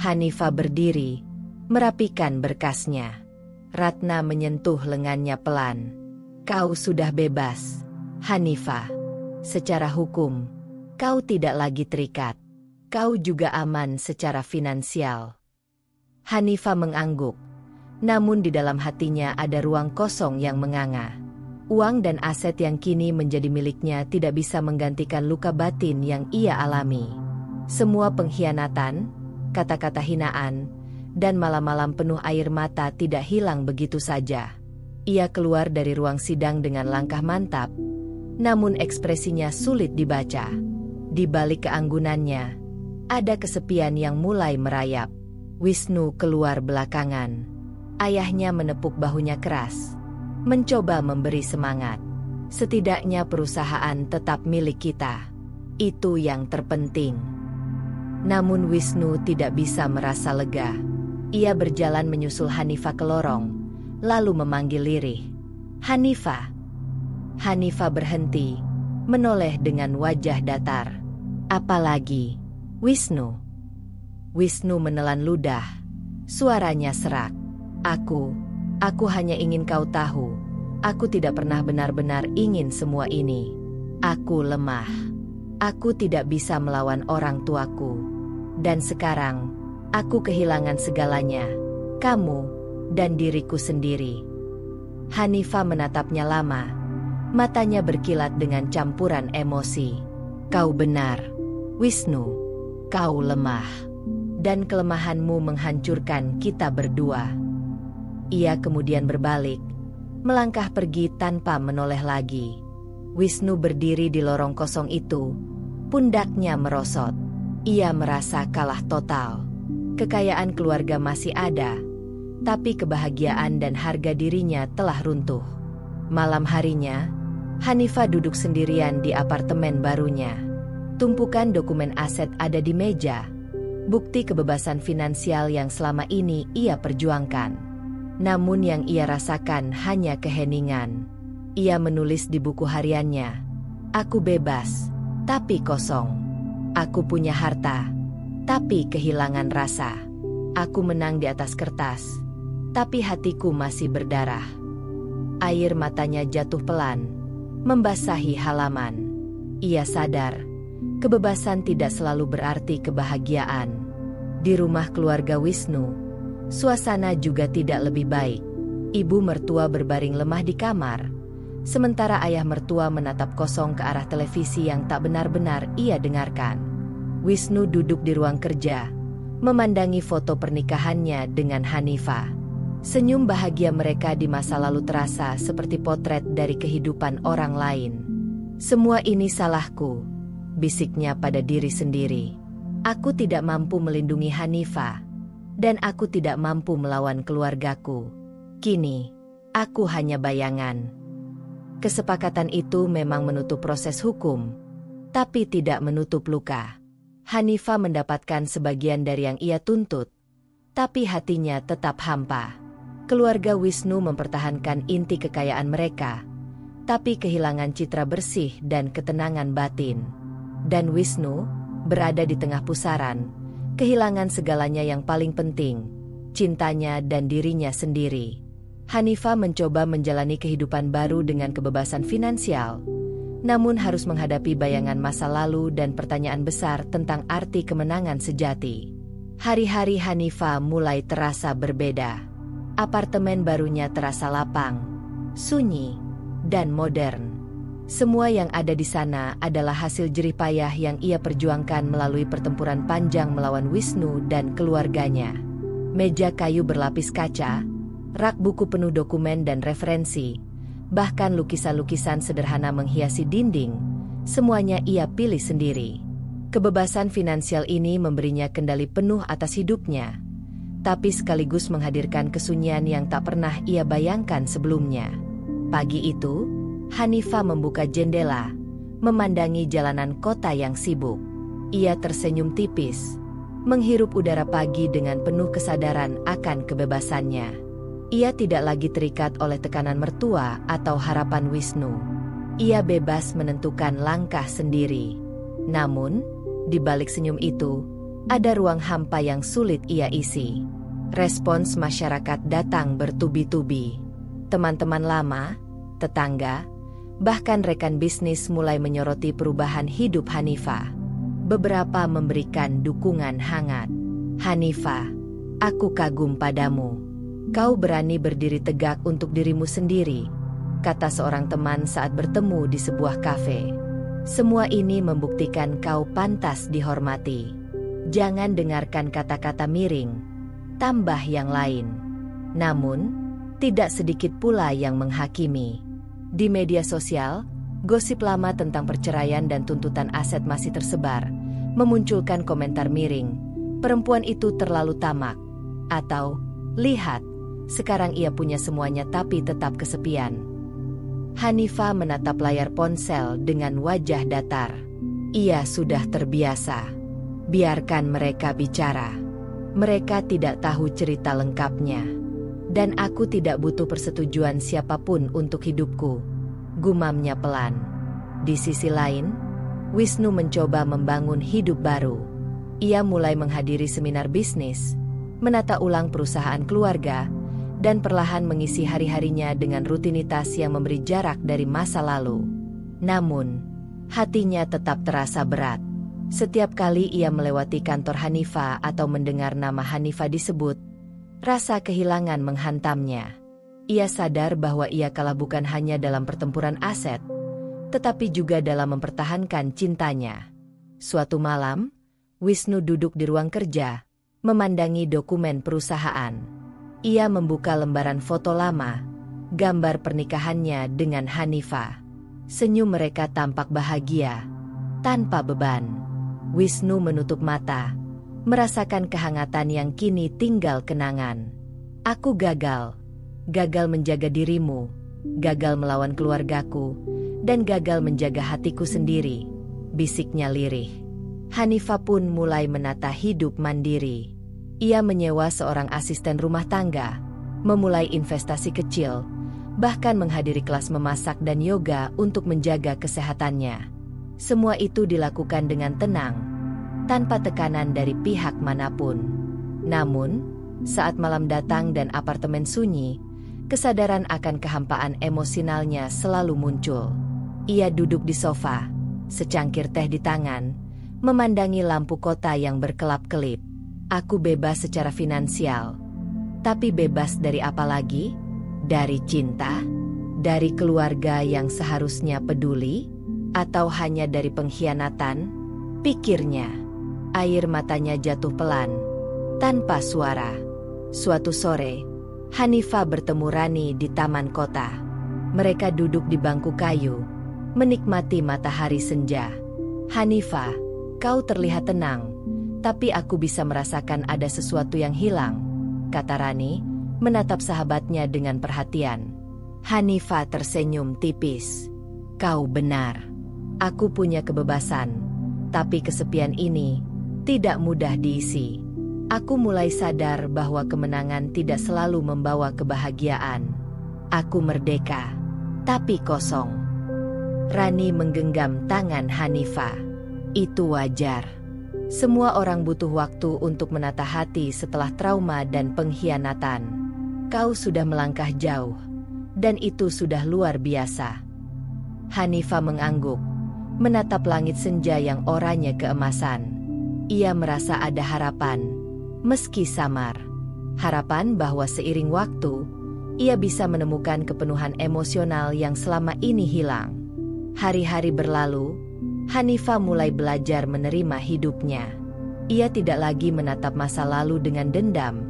Hanifah berdiri, merapikan berkasnya. Ratna menyentuh lengannya pelan. Kau sudah bebas, Hanifah. Secara hukum, kau tidak lagi terikat. Kau juga aman secara finansial. Hanifah mengangguk, namun di dalam hatinya ada ruang kosong yang menganga. Uang dan aset yang kini menjadi miliknya tidak bisa menggantikan luka batin yang ia alami. Semua pengkhianatan, kata-kata hinaan, dan malam-malam penuh air mata tidak hilang begitu saja. Ia keluar dari ruang sidang dengan langkah mantap, namun ekspresinya sulit dibaca. Di balik keanggunannya, ada kesepian yang mulai merayap. Wisnu keluar belakangan. Ayahnya menepuk bahunya keras, mencoba memberi semangat. Setidaknya perusahaan tetap milik kita. Itu yang terpenting. Namun Wisnu tidak bisa merasa lega. Ia berjalan menyusul Hanifah ke lorong, lalu memanggil lirih. "Hanifah." Hanifah berhenti, menoleh dengan wajah datar. "Apalagi, Wisnu?" Wisnu menelan ludah. Suaranya serak. Aku hanya ingin kau tahu. Aku tidak pernah benar-benar ingin semua ini. Aku lemah. Aku tidak bisa melawan orang tuaku. Dan sekarang, aku kehilangan segalanya. Kamu dan diriku sendiri. Hanifah menatapnya lama. Matanya berkilat dengan campuran emosi. "Kau benar, Wisnu. Kau lemah. Dan kelemahanmu menghancurkan kita berdua." Ia kemudian berbalik, melangkah pergi tanpa menoleh lagi. Wisnu berdiri di lorong kosong itu, pundaknya merosot. Ia merasa kalah total. Kekayaan keluarga masih ada, tapi kebahagiaan dan harga dirinya telah runtuh. Malam harinya, Hanifah duduk sendirian di apartemen barunya. Tumpukan dokumen aset ada di meja, bukti kebebasan finansial yang selama ini ia perjuangkan. Namun yang ia rasakan hanya keheningan. Ia menulis di buku hariannya, "Aku bebas, tapi kosong. Aku punya harta, tapi kehilangan rasa. Aku menang di atas kertas, tapi hatiku masih berdarah." Air matanya jatuh pelan, membasahi halaman. Ia sadar, kebebasan tidak selalu berarti kebahagiaan. Di rumah keluarga Wisnu, suasana juga tidak lebih baik. Ibu mertua berbaring lemah di kamar, sementara ayah mertua menatap kosong ke arah televisi yang tak benar-benar ia dengarkan. Wisnu duduk di ruang kerja, memandangi foto pernikahannya dengan Hanifah. Senyum bahagia mereka di masa lalu terasa seperti potret dari kehidupan orang lain. "Semua ini salahku," bisiknya pada diri sendiri. "Aku tidak mampu melindungi Hanifah. Dan aku tidak mampu melawan keluargaku. Kini, aku hanya bayangan." Kesepakatan itu memang menutup proses hukum, tapi tidak menutup luka. Hanifah mendapatkan sebagian dari yang ia tuntut, tapi hatinya tetap hampa. Keluarga Wisnu mempertahankan inti kekayaan mereka, tapi kehilangan citra bersih dan ketenangan batin. Dan Wisnu berada di tengah pusaran, kehilangan segalanya yang paling penting, cintanya dan dirinya sendiri. Hanifah mencoba menjalani kehidupan baru dengan kebebasan finansial, namun harus menghadapi bayangan masa lalu dan pertanyaan besar tentang arti kemenangan sejati. Hari-hari Hanifah mulai terasa berbeda. Apartemen barunya terasa lapang, sunyi, dan modern. Semua yang ada di sana adalah hasil jerih payah yang ia perjuangkan melalui pertempuran panjang melawan Wisnu dan keluarganya. Meja kayu berlapis kaca, rak buku penuh dokumen dan referensi, bahkan lukisan-lukisan sederhana menghiasi dinding, semuanya ia pilih sendiri. Kebebasan finansial ini memberinya kendali penuh atas hidupnya, tapi sekaligus menghadirkan kesunyian yang tak pernah ia bayangkan sebelumnya. Pagi itu, Hanifah membuka jendela, memandangi jalanan kota yang sibuk. Ia tersenyum tipis, menghirup udara pagi dengan penuh kesadaran akan kebebasannya. Ia tidak lagi terikat oleh tekanan mertua atau harapan Wisnu. Ia bebas menentukan langkah sendiri. Namun, di balik senyum itu, ada ruang hampa yang sulit ia isi. Respons masyarakat datang bertubi-tubi. Teman-teman lama, tetangga, bahkan rekan bisnis mulai menyoroti perubahan hidup Hanifah. Beberapa memberikan dukungan hangat. "Hanifah, aku kagum padamu. Kau berani berdiri tegak untuk dirimu sendiri," kata seorang teman saat bertemu di sebuah kafe. "Semua ini membuktikan kau pantas dihormati. Jangan dengarkan kata-kata miring," tambah yang lain. Namun, tidak sedikit pula yang menghakimi. Di media sosial, Gosip lama tentang perceraian dan tuntutan aset masih tersebar, memunculkan komentar miring, perempuan itu terlalu tamak. Atau, lihat, sekarang ia punya semuanya tapi tetap kesepian. Hanifah menatap layar ponsel dengan wajah datar. Ia sudah terbiasa. Biarkan mereka bicara. Mereka tidak tahu cerita lengkapnya. Dan aku tidak butuh persetujuan siapapun untuk hidupku. Gumamnya pelan. Di sisi lain, Wisnu mencoba membangun hidup baru. Ia mulai menghadiri seminar bisnis, menata ulang perusahaan keluarga, dan perlahan mengisi hari-harinya dengan rutinitas yang memberi jarak dari masa lalu. Namun, hatinya tetap terasa berat. Setiap kali ia melewati kantor Hanifah atau mendengar nama Hanifah disebut, rasa kehilangan menghantamnya. Ia sadar bahwa ia kalah bukan hanya dalam pertempuran aset, tetapi juga dalam mempertahankan cintanya. Suatu malam, Wisnu duduk di ruang kerja, memandangi dokumen perusahaan. Ia membuka lembaran foto lama, gambar pernikahannya dengan Hanifah. Senyum mereka tampak bahagia, tanpa beban. Wisnu menutup mata, merasakan kehangatan yang kini tinggal kenangan. Aku gagal menjaga dirimu, gagal melawan keluargaku, dan gagal menjaga hatiku sendiri, bisiknya lirih. Hanifah pun mulai menata hidup mandiri. Ia menyewa seorang asisten rumah tangga, memulai investasi kecil, bahkan menghadiri kelas memasak dan yoga untuk menjaga kesehatannya. Semua itu dilakukan dengan tenang, tanpa tekanan dari pihak manapun. Namun, saat malam datang dan apartemen sunyi, kesadaran akan kehampaan emosionalnya selalu muncul. Ia duduk di sofa, secangkir teh di tangan, memandangi lampu kota yang berkelap-kelip. Aku bebas secara finansial. Tapi bebas dari apa lagi? Dari cinta? Dari keluarga yang seharusnya peduli? Atau hanya dari pengkhianatan? Pikirnya. Air matanya jatuh pelan, tanpa suara. Suatu sore, Hanifah bertemu Rani di taman kota. Mereka duduk di bangku kayu, menikmati matahari senja. Hanifah, kau terlihat tenang, tapi aku bisa merasakan ada sesuatu yang hilang, kata Rani, menatap sahabatnya dengan perhatian. Hanifah tersenyum tipis. Kau benar. Aku punya kebebasan, tapi kesepian ini tidak mudah diisi. Aku mulai sadar bahwa kemenangan tidak selalu membawa kebahagiaan. Aku merdeka, tapi kosong. Rani menggenggam tangan Hanifah. Itu wajar. Semua orang butuh waktu untuk menata hati setelah trauma dan pengkhianatan. Kau sudah melangkah jauh, dan itu sudah luar biasa. Hanifah mengangguk, menatap langit senja yang oranye keemasan. Ia merasa ada harapan. Meski samar, harapan bahwa seiring waktu, ia bisa menemukan kepenuhan emosional yang selama ini hilang. Hari-hari berlalu, Hanifah mulai belajar menerima hidupnya. Ia tidak lagi menatap masa lalu dengan dendam,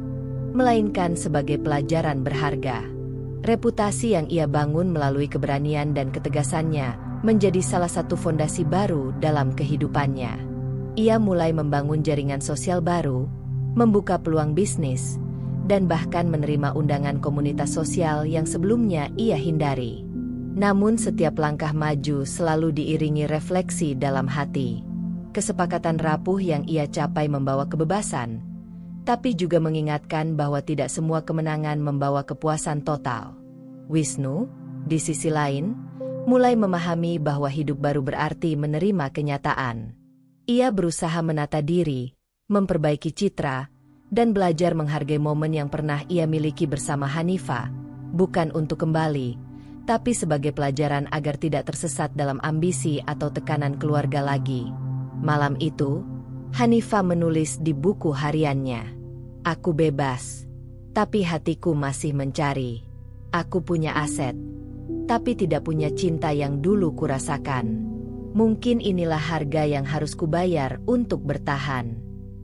melainkan sebagai pelajaran berharga. Reputasi yang ia bangun melalui keberanian dan ketegasannya menjadi salah satu fondasi baru dalam kehidupannya. Ia mulai membangun jaringan sosial baru, membuka peluang bisnis, dan bahkan menerima undangan komunitas sosial yang sebelumnya ia hindari. Namun setiap langkah maju selalu diiringi refleksi dalam hati. Kesepakatan rapuh yang ia capai membawa kebebasan, tapi juga mengingatkan bahwa tidak semua kemenangan membawa kepuasan total. Wisnu, di sisi lain, mulai memahami bahwa hidup baru berarti menerima kenyataan. Ia berusaha menata diri, memperbaiki citra, dan belajar menghargai momen yang pernah ia miliki bersama Hanifah, bukan untuk kembali, tapi sebagai pelajaran agar tidak tersesat dalam ambisi atau tekanan keluarga lagi. Malam itu, Hanifah menulis di buku hariannya, "Aku bebas, tapi hatiku masih mencari. Aku punya aset, tapi tidak punya cinta yang dulu kurasakan. Mungkin inilah harga yang harus kubayar untuk bertahan.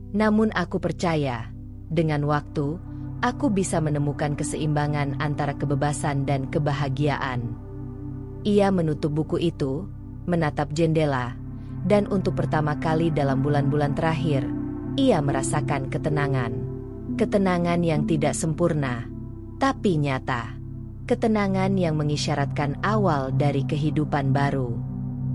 Namun aku percaya, dengan waktu, aku bisa menemukan keseimbangan antara kebebasan dan kebahagiaan." Ia menutup buku itu, menatap jendela, dan untuk pertama kali dalam bulan-bulan terakhir, ia merasakan ketenangan. Ketenangan yang tidak sempurna, tapi nyata. Ketenangan yang mengisyaratkan awal dari kehidupan baru.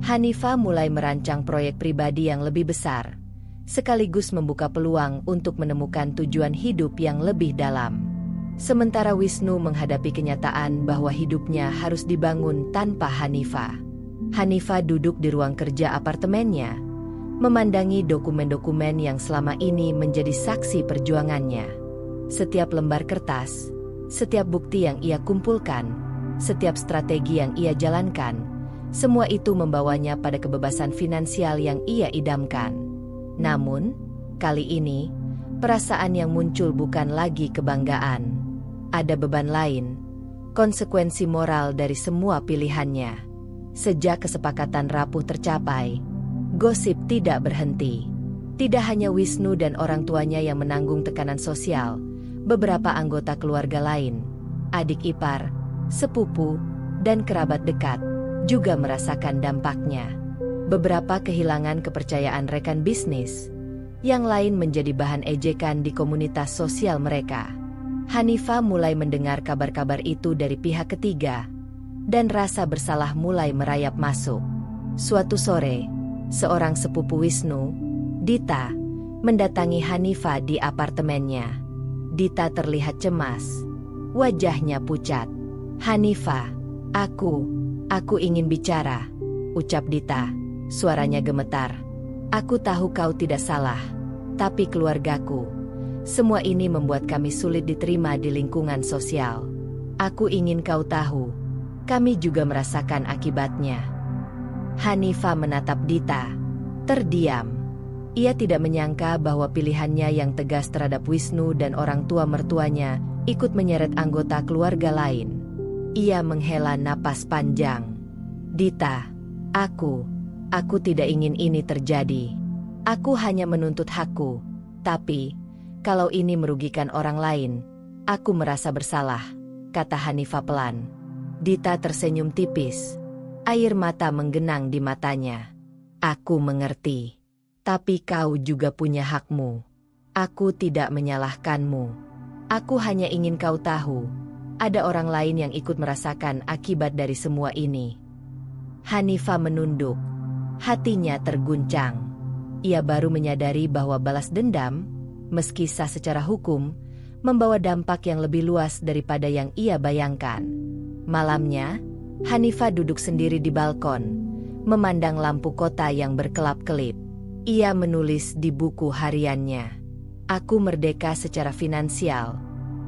Hanifah mulai merancang proyek pribadi yang lebih besar, sekaligus membuka peluang untuk menemukan tujuan hidup yang lebih dalam. Sementara Wisnu menghadapi kenyataan bahwa hidupnya harus dibangun tanpa Hanifah. Hanifah duduk di ruang kerja apartemennya, memandangi dokumen-dokumen yang selama ini menjadi saksi perjuangannya. Setiap lembar kertas, setiap bukti yang ia kumpulkan, setiap strategi yang ia jalankan, semua itu membawanya pada kebebasan finansial yang ia idamkan. Namun, kali ini, perasaan yang muncul bukan lagi kebanggaan. Ada beban lain, konsekuensi moral dari semua pilihannya. Sejak kesepakatan rapuh tercapai, gosip tidak berhenti. Tidak hanya Wisnu dan orang tuanya yang menanggung tekanan sosial, beberapa anggota keluarga lain, adik ipar, sepupu, dan kerabat dekat, juga merasakan dampaknya. Beberapa kehilangan kepercayaan rekan bisnis, yang lain menjadi bahan ejekan di komunitas sosial mereka. Hanifah mulai mendengar kabar-kabar itu dari pihak ketiga, dan rasa bersalah mulai merayap masuk. Suatu sore, seorang sepupu Wisnu, Dita, mendatangi Hanifah di apartemennya. Dita terlihat cemas, wajahnya pucat. "Hanifah, aku ingin bicara," ucap Dita, suaranya gemetar. "Aku tahu kau tidak salah, tapi keluargaku, semua ini membuat kami sulit diterima di lingkungan sosial. Aku ingin kau tahu, kami juga merasakan akibatnya." Hanifah menatap Dita, terdiam. Ia tidak menyangka bahwa pilihannya yang tegas terhadap Wisnu dan orang tua mertuanya ikut menyeret anggota keluarga lain. Ia menghela napas panjang. "Dita, aku tidak ingin ini terjadi. Aku hanya menuntut hakku, tapi kalau ini merugikan orang lain, aku merasa bersalah," kata Hanifah pelan. Dita tersenyum tipis. Air mata menggenang di matanya. "Aku mengerti. Tapi kau juga punya hakmu. Aku tidak menyalahkanmu. Aku hanya ingin kau tahu, ada orang lain yang ikut merasakan akibat dari semua ini." Hanifah menunduk. Hatinya terguncang. Ia baru menyadari bahwa balas dendam, meski sah secara hukum, membawa dampak yang lebih luas daripada yang ia bayangkan. Malamnya, Hanifah duduk sendiri di balkon, memandang lampu kota yang berkelap-kelip. Ia menulis di buku hariannya, "Aku merdeka secara finansial,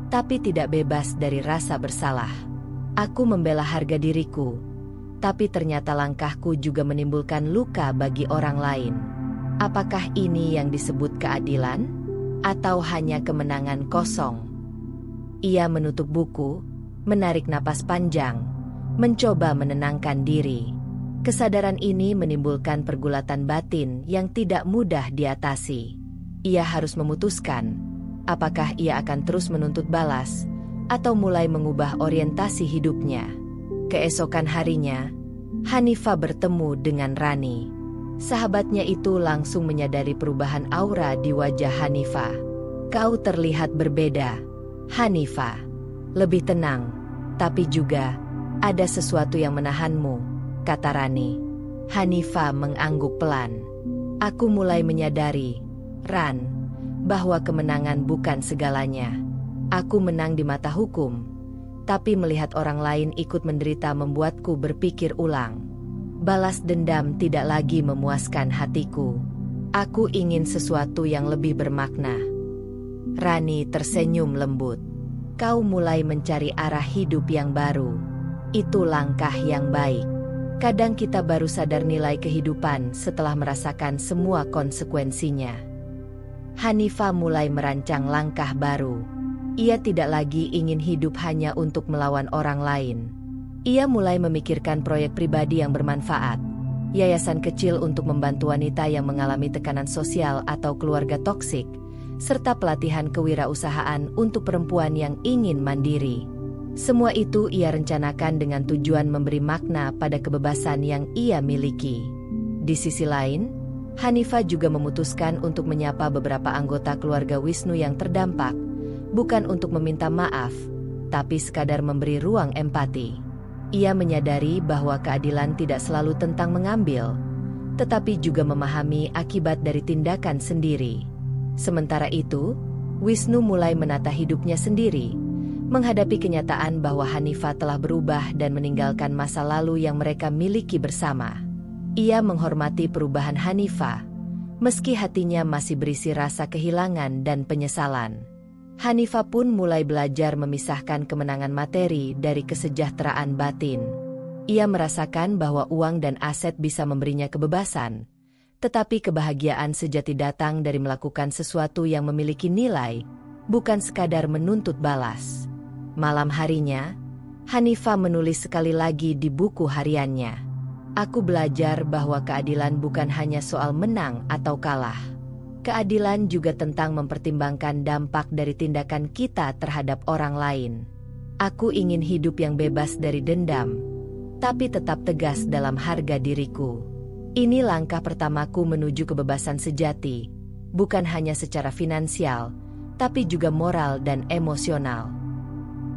tapi tidak bebas dari rasa bersalah. Aku membela harga diriku, tapi ternyata langkahku juga menimbulkan luka bagi orang lain. Apakah ini yang disebut keadilan? Atau hanya kemenangan kosong?" Ia menutup buku, menarik napas panjang, mencoba menenangkan diri. Kesadaran ini menimbulkan pergulatan batin yang tidak mudah diatasi. Ia harus memutuskan, apakah ia akan terus menuntut balas, atau mulai mengubah orientasi hidupnya. Keesokan harinya, Hanifah bertemu dengan Rani. Sahabatnya itu langsung menyadari perubahan aura di wajah Hanifah. "Kau terlihat berbeda, Hanifah. Lebih tenang, tapi juga ada sesuatu yang menahanmu," kata Rani. Hanifah mengangguk pelan. "Aku mulai menyadari, Ran, bahwa kemenangan bukan segalanya. Aku menang di mata hukum, tapi melihat orang lain ikut menderita membuatku berpikir ulang. Balas dendam tidak lagi memuaskan hatiku. Aku ingin sesuatu yang lebih bermakna." Rani tersenyum lembut. "Kau mulai mencari arah hidup yang baru. Itu langkah yang baik. Kadang kita baru sadar nilai kehidupan setelah merasakan semua konsekuensinya." Hanifah mulai merancang langkah baru. Ia tidak lagi ingin hidup hanya untuk melawan orang lain. Ia mulai memikirkan proyek pribadi yang bermanfaat, yayasan kecil untuk membantu wanita yang mengalami tekanan sosial atau keluarga toksik, serta pelatihan kewirausahaan untuk perempuan yang ingin mandiri. Semua itu ia rencanakan dengan tujuan memberi makna pada kebebasan yang ia miliki. Di sisi lain, Hanifah juga memutuskan untuk menyapa beberapa anggota keluarga Wisnu yang terdampak, bukan untuk meminta maaf, tapi sekadar memberi ruang empati. Ia menyadari bahwa keadilan tidak selalu tentang mengambil, tetapi juga memahami akibat dari tindakan sendiri. Sementara itu, Wisnu mulai menata hidupnya sendiri, menghadapi kenyataan bahwa Hanifah telah berubah dan meninggalkan masa lalu yang mereka miliki bersama. Ia menghormati perubahan Hanifah, meski hatinya masih berisi rasa kehilangan dan penyesalan. Hanifah pun mulai belajar memisahkan kemenangan materi dari kesejahteraan batin. Ia merasakan bahwa uang dan aset bisa memberinya kebebasan, tetapi kebahagiaan sejati datang dari melakukan sesuatu yang memiliki nilai, bukan sekadar menuntut balas. Malam harinya, Hanifah menulis sekali lagi di buku hariannya. Aku belajar bahwa keadilan bukan hanya soal menang atau kalah. Keadilan juga tentang mempertimbangkan dampak dari tindakan kita terhadap orang lain. Aku ingin hidup yang bebas dari dendam, tapi tetap tegas dalam harga diriku. Ini langkah pertamaku menuju kebebasan sejati, bukan hanya secara finansial, tapi juga moral dan emosional.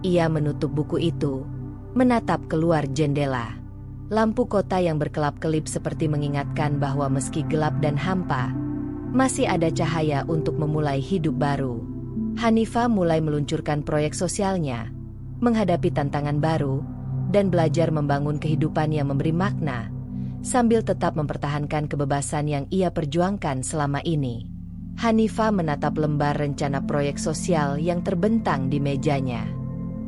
Ia menutup buku itu, menatap keluar jendela. Lampu kota yang berkelap-kelip seperti mengingatkan bahwa meski gelap dan hampa, masih ada cahaya untuk memulai hidup baru. Hanifah mulai meluncurkan proyek sosialnya, menghadapi tantangan baru, dan belajar membangun kehidupan yang memberi makna, sambil tetap mempertahankan kebebasan yang ia perjuangkan selama ini. Hanifah menatap lembar rencana proyek sosial yang terbentang di mejanya.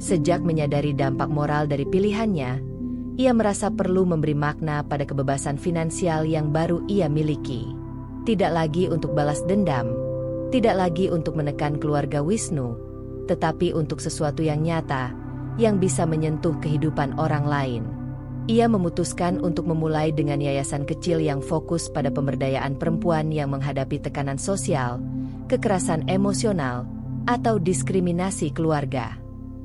Sejak menyadari dampak moral dari pilihannya, ia merasa perlu memberi makna pada kebebasan finansial yang baru ia miliki. Tidak lagi untuk balas dendam, tidak lagi untuk menekan keluarga Wisnu, tetapi untuk sesuatu yang nyata, yang bisa menyentuh kehidupan orang lain. Ia memutuskan untuk memulai dengan yayasan kecil yang fokus pada pemberdayaan perempuan yang menghadapi tekanan sosial, kekerasan emosional, atau diskriminasi keluarga.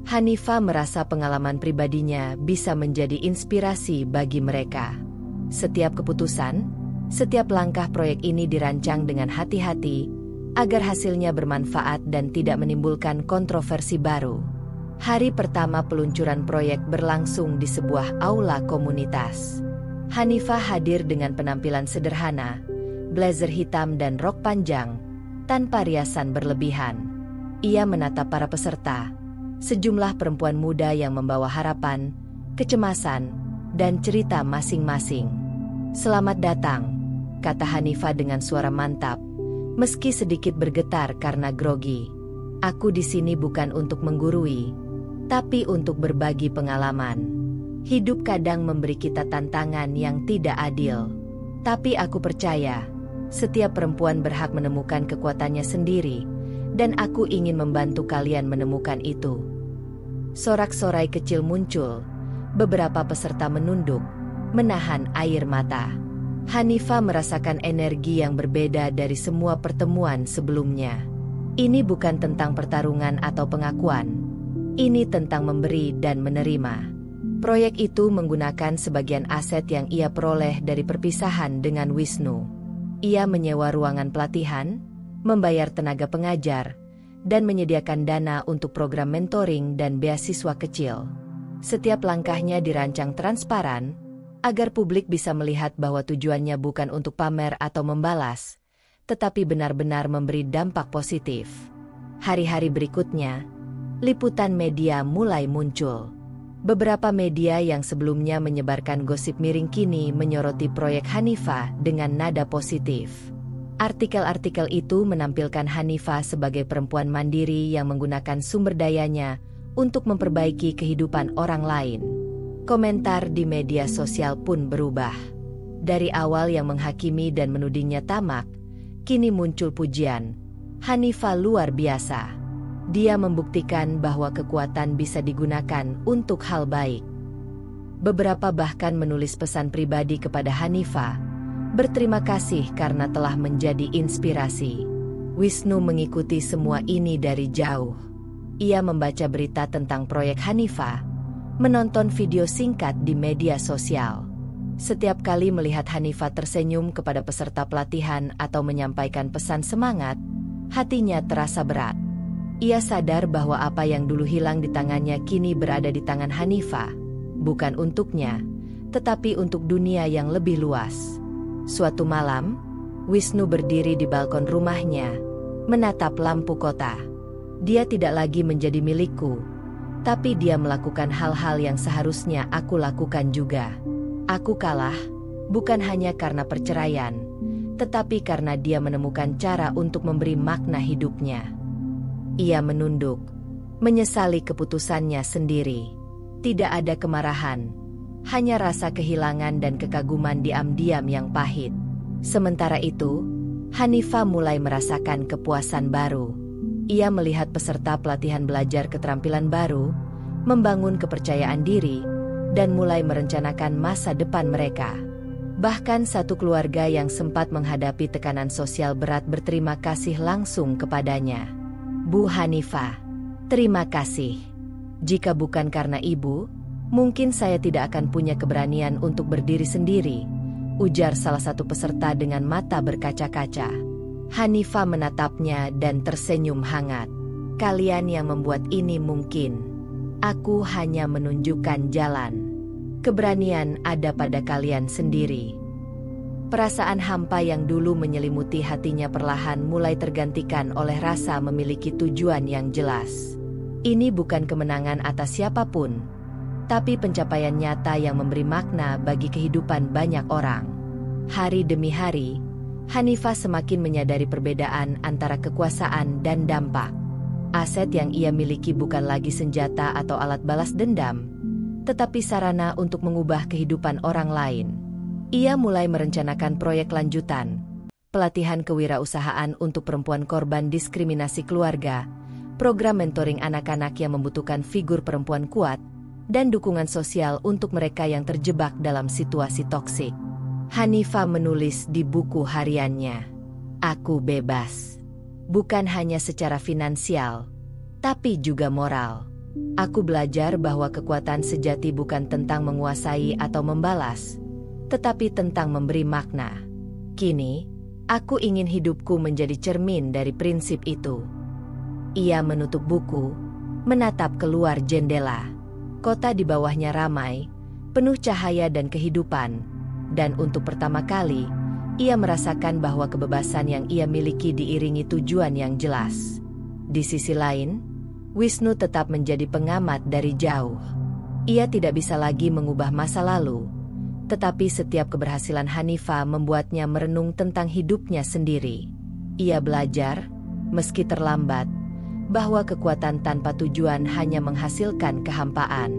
Hanifah merasa pengalaman pribadinya bisa menjadi inspirasi bagi mereka. Setiap keputusan, setiap langkah proyek ini dirancang dengan hati-hati, agar hasilnya bermanfaat dan tidak menimbulkan kontroversi baru. Hari pertama peluncuran proyek berlangsung di sebuah aula komunitas. Hanifah hadir dengan penampilan sederhana, blazer hitam dan rok panjang, tanpa riasan berlebihan. Ia menatap para peserta, sejumlah perempuan muda yang membawa harapan, kecemasan, dan cerita masing-masing. "Selamat datang," kata Hanifah dengan suara mantap, meski sedikit bergetar karena grogi. "Aku di sini bukan untuk menggurui, tapi untuk berbagi pengalaman. Hidup kadang memberi kita tantangan yang tidak adil. Tapi aku percaya, setiap perempuan berhak menemukan kekuatannya sendiri, dan aku ingin membantu kalian menemukan itu." Sorak-sorai kecil muncul, beberapa peserta menunduk, menahan air mata. Hanifah merasakan energi yang berbeda dari semua pertemuan sebelumnya. Ini bukan tentang pertarungan atau pengakuan. Ini tentang memberi dan menerima. Proyek itu menggunakan sebagian aset yang ia peroleh dari perpisahan dengan Wisnu. Ia menyewa ruangan pelatihan, membayar tenaga pengajar, dan menyediakan dana untuk program mentoring dan beasiswa kecil. Setiap langkahnya dirancang transparan, agar publik bisa melihat bahwa tujuannya bukan untuk pamer atau membalas, tetapi benar-benar memberi dampak positif. Hari-hari berikutnya, liputan media mulai muncul. Beberapa media yang sebelumnya menyebarkan gosip miring kini menyoroti proyek Hanifah dengan nada positif. Artikel-artikel itu menampilkan Hanifah sebagai perempuan mandiri yang menggunakan sumber dayanya untuk memperbaiki kehidupan orang lain. Komentar di media sosial pun berubah. Dari awal yang menghakimi dan menudingnya tamak, kini muncul pujian. "Hanifah luar biasa. Dia membuktikan bahwa kekuatan bisa digunakan untuk hal baik." Beberapa bahkan menulis pesan pribadi kepada Hanifah, berterima kasih karena telah menjadi inspirasi. Wisnu mengikuti semua ini dari jauh. Ia membaca berita tentang proyek Hanifah, menonton video singkat di media sosial. Setiap kali melihat Hanifah tersenyum kepada peserta pelatihan atau menyampaikan pesan semangat, hatinya terasa berat. Ia sadar bahwa apa yang dulu hilang di tangannya kini berada di tangan Hanifah, bukan untuknya, tetapi untuk dunia yang lebih luas. Suatu malam, Wisnu berdiri di balkon rumahnya, menatap lampu kota. Dia tidak lagi menjadi milikku, tapi dia melakukan hal-hal yang seharusnya aku lakukan juga. Aku kalah, bukan hanya karena perceraian, tetapi karena dia menemukan cara untuk memberi makna hidupnya. Ia menunduk, menyesali keputusannya sendiri. Tidak ada kemarahan, hanya rasa kehilangan dan kekaguman diam-diam yang pahit. Sementara itu, Hanifah mulai merasakan kepuasan baru. Ia melihat peserta pelatihan belajar keterampilan baru, membangun kepercayaan diri, dan mulai merencanakan masa depan mereka. Bahkan satu keluarga yang sempat menghadapi tekanan sosial berat berterima kasih langsung kepadanya. Bu Hanifah, terima kasih. Jika bukan karena ibu, mungkin saya tidak akan punya keberanian untuk berdiri sendiri, ujar salah satu peserta dengan mata berkaca-kaca. Hanifah menatapnya dan tersenyum hangat. Kalian yang membuat ini mungkin. Aku hanya menunjukkan jalan. Keberanian ada pada kalian sendiri. Perasaan hampa yang dulu menyelimuti hatinya perlahan mulai tergantikan oleh rasa memiliki tujuan yang jelas. Ini bukan kemenangan atas siapapun, tapi pencapaian nyata yang memberi makna bagi kehidupan banyak orang. Hari demi hari, Hanifah semakin menyadari perbedaan antara kekuasaan dan dampak. Aset yang ia miliki bukan lagi senjata atau alat balas dendam, tetapi sarana untuk mengubah kehidupan orang lain. Ia mulai merencanakan proyek lanjutan, pelatihan kewirausahaan untuk perempuan korban diskriminasi keluarga, program mentoring anak-anak yang membutuhkan figur perempuan kuat, dan dukungan sosial untuk mereka yang terjebak dalam situasi toksik. Hanifah menulis di buku hariannya, "Aku bebas. Bukan hanya secara finansial, tapi juga moral. Aku belajar bahwa kekuatan sejati bukan tentang menguasai atau membalas, tetapi tentang memberi makna. Kini, aku ingin hidupku menjadi cermin dari prinsip itu." Ia menutup buku, menatap keluar jendela. Kota di bawahnya ramai, penuh cahaya dan kehidupan. Dan untuk pertama kali, ia merasakan bahwa kebebasan yang ia miliki diiringi tujuan yang jelas. Di sisi lain, Wisnu tetap menjadi pengamat dari jauh. Ia tidak bisa lagi mengubah masa lalu, tetapi setiap keberhasilan Hanifah membuatnya merenung tentang hidupnya sendiri. Ia belajar, meski terlambat, bahwa kekuatan tanpa tujuan hanya menghasilkan kehampaan.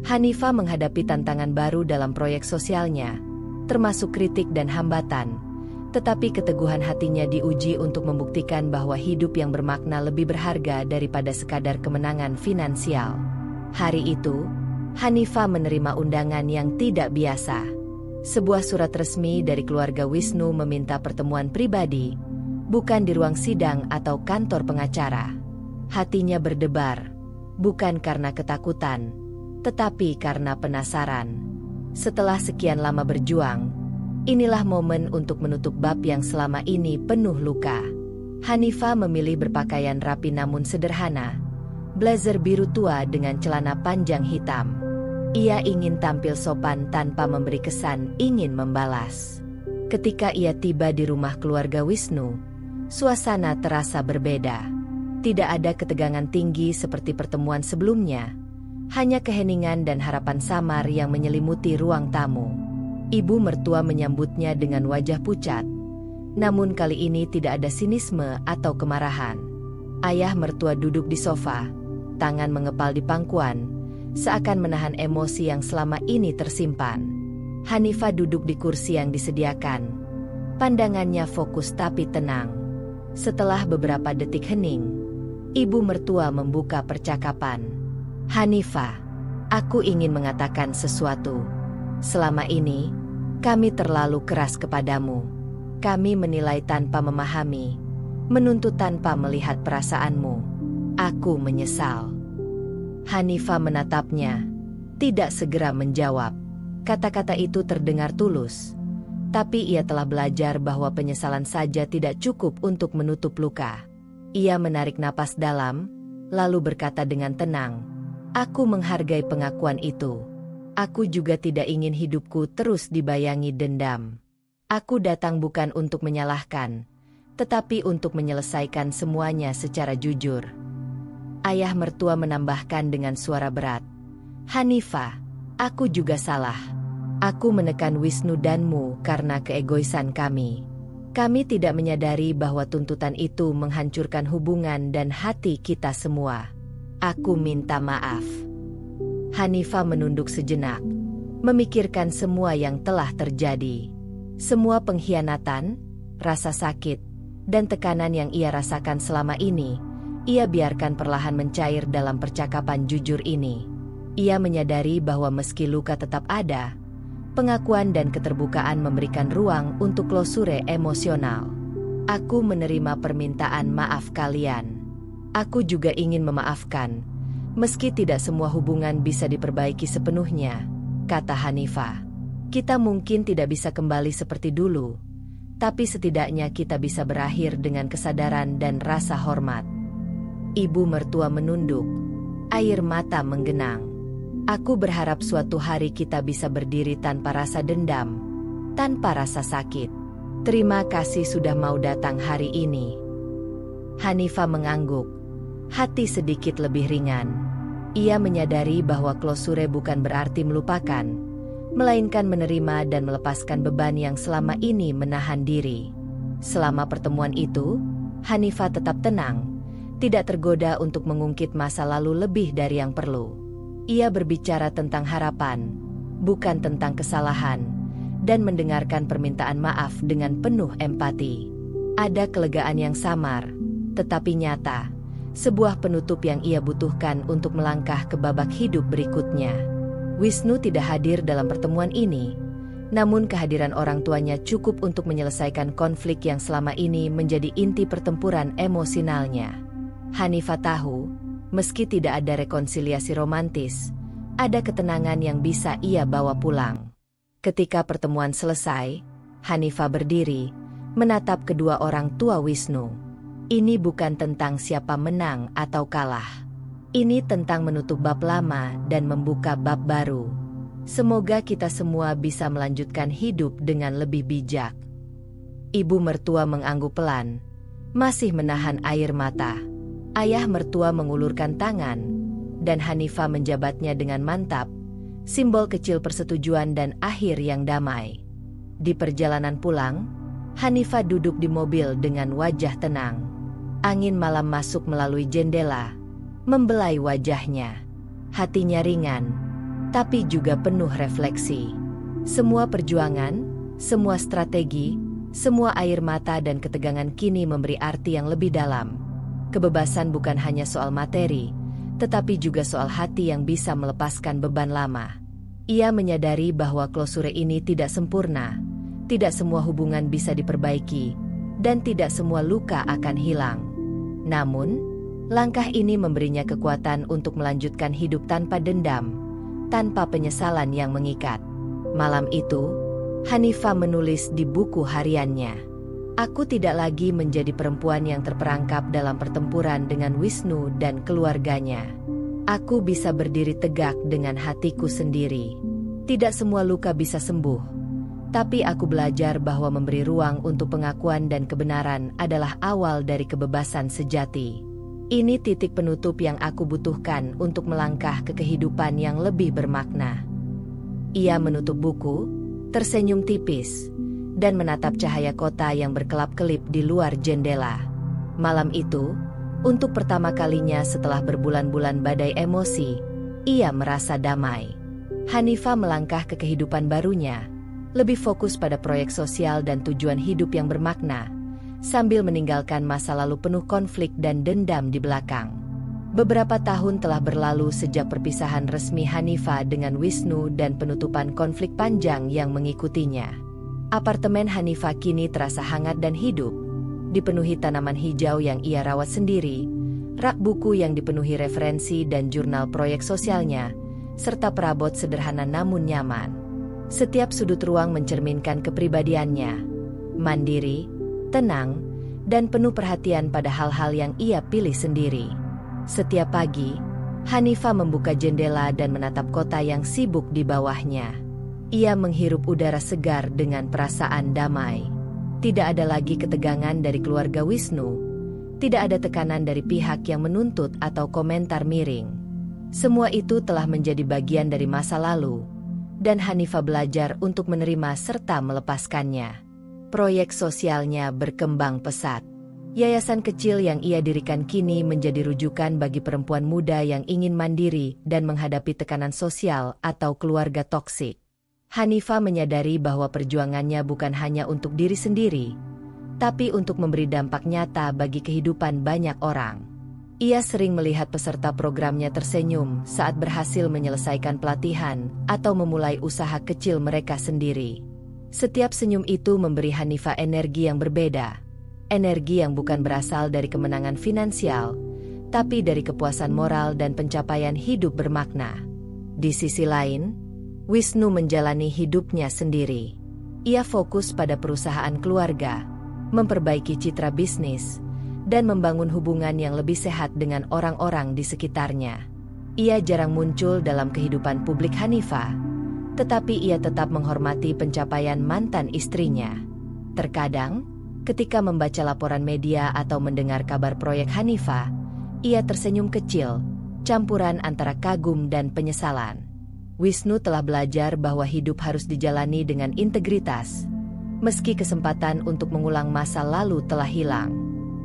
Hanifah menghadapi tantangan baru dalam proyek sosialnya, termasuk kritik dan hambatan, tetapi keteguhan hatinya diuji untuk membuktikan bahwa hidup yang bermakna lebih berharga daripada sekadar kemenangan finansial. Hari itu, Hanifah menerima undangan yang tidak biasa. Sebuah surat resmi dari keluarga Wisnu meminta pertemuan pribadi, bukan di ruang sidang atau kantor pengacara. Hatinya berdebar, bukan karena ketakutan, tetapi karena penasaran. Setelah sekian lama berjuang, inilah momen untuk menutup bab yang selama ini penuh luka. Hanifah memilih berpakaian rapi namun sederhana, blazer biru tua dengan celana panjang hitam. Ia ingin tampil sopan tanpa memberi kesan ingin membalas. Ketika ia tiba di rumah keluarga Wisnu, suasana terasa berbeda. Tidak ada ketegangan tinggi seperti pertemuan sebelumnya, hanya keheningan dan harapan samar yang menyelimuti ruang tamu. Ibu mertua menyambutnya dengan wajah pucat, namun kali ini tidak ada sinisme atau kemarahan. Ayah mertua duduk di sofa, tangan mengepal di pangkuan, seakan menahan emosi yang selama ini tersimpan. Hanifah duduk di kursi yang disediakan. Pandangannya fokus tapi tenang. Setelah beberapa detik hening, ibu mertua membuka percakapan. "Hanifah, aku ingin mengatakan sesuatu. Selama ini, kami terlalu keras kepadamu. Kami menilai tanpa memahami, menuntut tanpa melihat perasaanmu. Aku menyesal. Hanifah menatapnya, tidak segera menjawab. Kata-kata itu terdengar tulus. Tapi ia telah belajar bahwa penyesalan saja tidak cukup untuk menutup luka. Ia menarik napas dalam, lalu berkata dengan tenang, "Aku menghargai pengakuan itu. Aku juga tidak ingin hidupku terus dibayangi dendam. Aku datang bukan untuk menyalahkan, tetapi untuk menyelesaikan semuanya secara jujur." Ayah mertua menambahkan dengan suara berat, "Hanifah, aku juga salah. Aku menekan Wisnu danmu karena keegoisan kami. Kami tidak menyadari bahwa tuntutan itu menghancurkan hubungan dan hati kita semua. Aku minta maaf." Hanifah menunduk sejenak, memikirkan semua yang telah terjadi. Semua pengkhianatan, rasa sakit, dan tekanan yang ia rasakan selama ini, ia biarkan perlahan mencair dalam percakapan jujur ini. Ia menyadari bahwa meski luka tetap ada, pengakuan dan keterbukaan memberikan ruang untuk klosure emosional. "Aku menerima permintaan maaf kalian. Aku juga ingin memaafkan, meski tidak semua hubungan bisa diperbaiki sepenuhnya," kata Hanifah. "Kita mungkin tidak bisa kembali seperti dulu, tapi setidaknya kita bisa berakhir dengan kesadaran dan rasa hormat." Ibu mertua menunduk, air mata menggenang. "Aku berharap suatu hari kita bisa berdiri tanpa rasa dendam, tanpa rasa sakit. Terima kasih sudah mau datang hari ini." Hanifah mengangguk, hati sedikit lebih ringan. Ia menyadari bahwa klosure bukan berarti melupakan, melainkan menerima dan melepaskan beban yang selama ini menahan diri. Selama pertemuan itu, Hanifah tetap tenang, tidak tergoda untuk mengungkit masa lalu lebih dari yang perlu. Ia berbicara tentang harapan, bukan tentang kesalahan, dan mendengarkan permintaan maaf dengan penuh empati. Ada kelegaan yang samar, tetapi nyata, sebuah penutup yang ia butuhkan untuk melangkah ke babak hidup berikutnya. Wisnu tidak hadir dalam pertemuan ini, namun kehadiran orang tuanya cukup untuk menyelesaikan konflik yang selama ini menjadi inti pertempuran emosionalnya. Hanifah tahu, meski tidak ada rekonsiliasi romantis, ada ketenangan yang bisa ia bawa pulang. Ketika pertemuan selesai, Hanifah berdiri, menatap kedua orang tua Wisnu. Ini bukan tentang siapa menang atau kalah. Ini tentang menutup bab lama dan membuka bab baru. Semoga kita semua bisa melanjutkan hidup dengan lebih bijak. Ibu mertua mengangguk pelan, masih menahan air mata. Ayah mertua mengulurkan tangan, dan Hanifah menjabatnya dengan mantap, simbol kecil persetujuan dan akhir yang damai. Di perjalanan pulang, Hanifah duduk di mobil dengan wajah tenang. Angin malam masuk melalui jendela, membelai wajahnya. Hatinya ringan, tapi juga penuh refleksi. Semua perjuangan, semua strategi, semua air mata dan ketegangan kini memberi arti yang lebih dalam. Kebebasan bukan hanya soal materi, tetapi juga soal hati yang bisa melepaskan beban lama. Ia menyadari bahwa klosure ini tidak sempurna, tidak semua hubungan bisa diperbaiki, dan tidak semua luka akan hilang. Namun, langkah ini memberinya kekuatan untuk melanjutkan hidup tanpa dendam, tanpa penyesalan yang mengikat. Malam itu, Hanifah menulis di buku hariannya, "Aku tidak lagi menjadi perempuan yang terperangkap dalam pertempuran dengan Wisnu dan keluarganya. Aku bisa berdiri tegak dengan hatiku sendiri. Tidak semua luka bisa sembuh, tapi aku belajar bahwa memberi ruang untuk pengakuan dan kebenaran adalah awal dari kebebasan sejati. Ini titik penutup yang aku butuhkan untuk melangkah ke kehidupan yang lebih bermakna." Ia menutup buku, tersenyum tipis, dan menatap cahaya kota yang berkelap-kelip di luar jendela. Malam itu, untuk pertama kalinya setelah berbulan-bulan badai emosi, ia merasa damai. Hanifah melangkah ke kehidupan barunya, lebih fokus pada proyek sosial dan tujuan hidup yang bermakna, sambil meninggalkan masa lalu penuh konflik dan dendam di belakang. Beberapa tahun telah berlalu sejak perpisahan resmi Hanifah dengan Wisnu dan penutupan konflik panjang yang mengikutinya. Apartemen Hanifah kini terasa hangat dan hidup, dipenuhi tanaman hijau yang ia rawat sendiri, rak buku yang dipenuhi referensi dan jurnal proyek sosialnya, serta perabot sederhana namun nyaman. Setiap sudut ruang mencerminkan kepribadiannya, mandiri, tenang, dan penuh perhatian pada hal-hal yang ia pilih sendiri. Setiap pagi, Hanifah membuka jendela dan menatap kota yang sibuk di bawahnya. Ia menghirup udara segar dengan perasaan damai. Tidak ada lagi ketegangan dari keluarga Wisnu. Tidak ada tekanan dari pihak yang menuntut atau komentar miring. Semua itu telah menjadi bagian dari masa lalu, dan Hanifah belajar untuk menerima serta melepaskannya. Proyek sosialnya berkembang pesat. Yayasan kecil yang ia dirikan kini menjadi rujukan bagi perempuan muda yang ingin mandiri dan menghadapi tekanan sosial atau keluarga toksik. Hanifah menyadari bahwa perjuangannya bukan hanya untuk diri sendiri, tapi untuk memberi dampak nyata bagi kehidupan banyak orang. Ia sering melihat peserta programnya tersenyum saat berhasil menyelesaikan pelatihan atau memulai usaha kecil mereka sendiri. Setiap senyum itu memberi Hanifah energi yang berbeda. Energi yang bukan berasal dari kemenangan finansial, tapi dari kepuasan moral dan pencapaian hidup bermakna. Di sisi lain, Wisnu menjalani hidupnya sendiri. Ia fokus pada perusahaan keluarga, memperbaiki citra bisnis, dan membangun hubungan yang lebih sehat dengan orang-orang di sekitarnya. Ia jarang muncul dalam kehidupan publik Hanifah, tetapi ia tetap menghormati pencapaian mantan istrinya. Terkadang, ketika membaca laporan media atau mendengar kabar proyek Hanifah, ia tersenyum kecil, campuran antara kagum dan penyesalan. Wisnu telah belajar bahwa hidup harus dijalani dengan integritas, meski kesempatan untuk mengulang masa lalu telah hilang.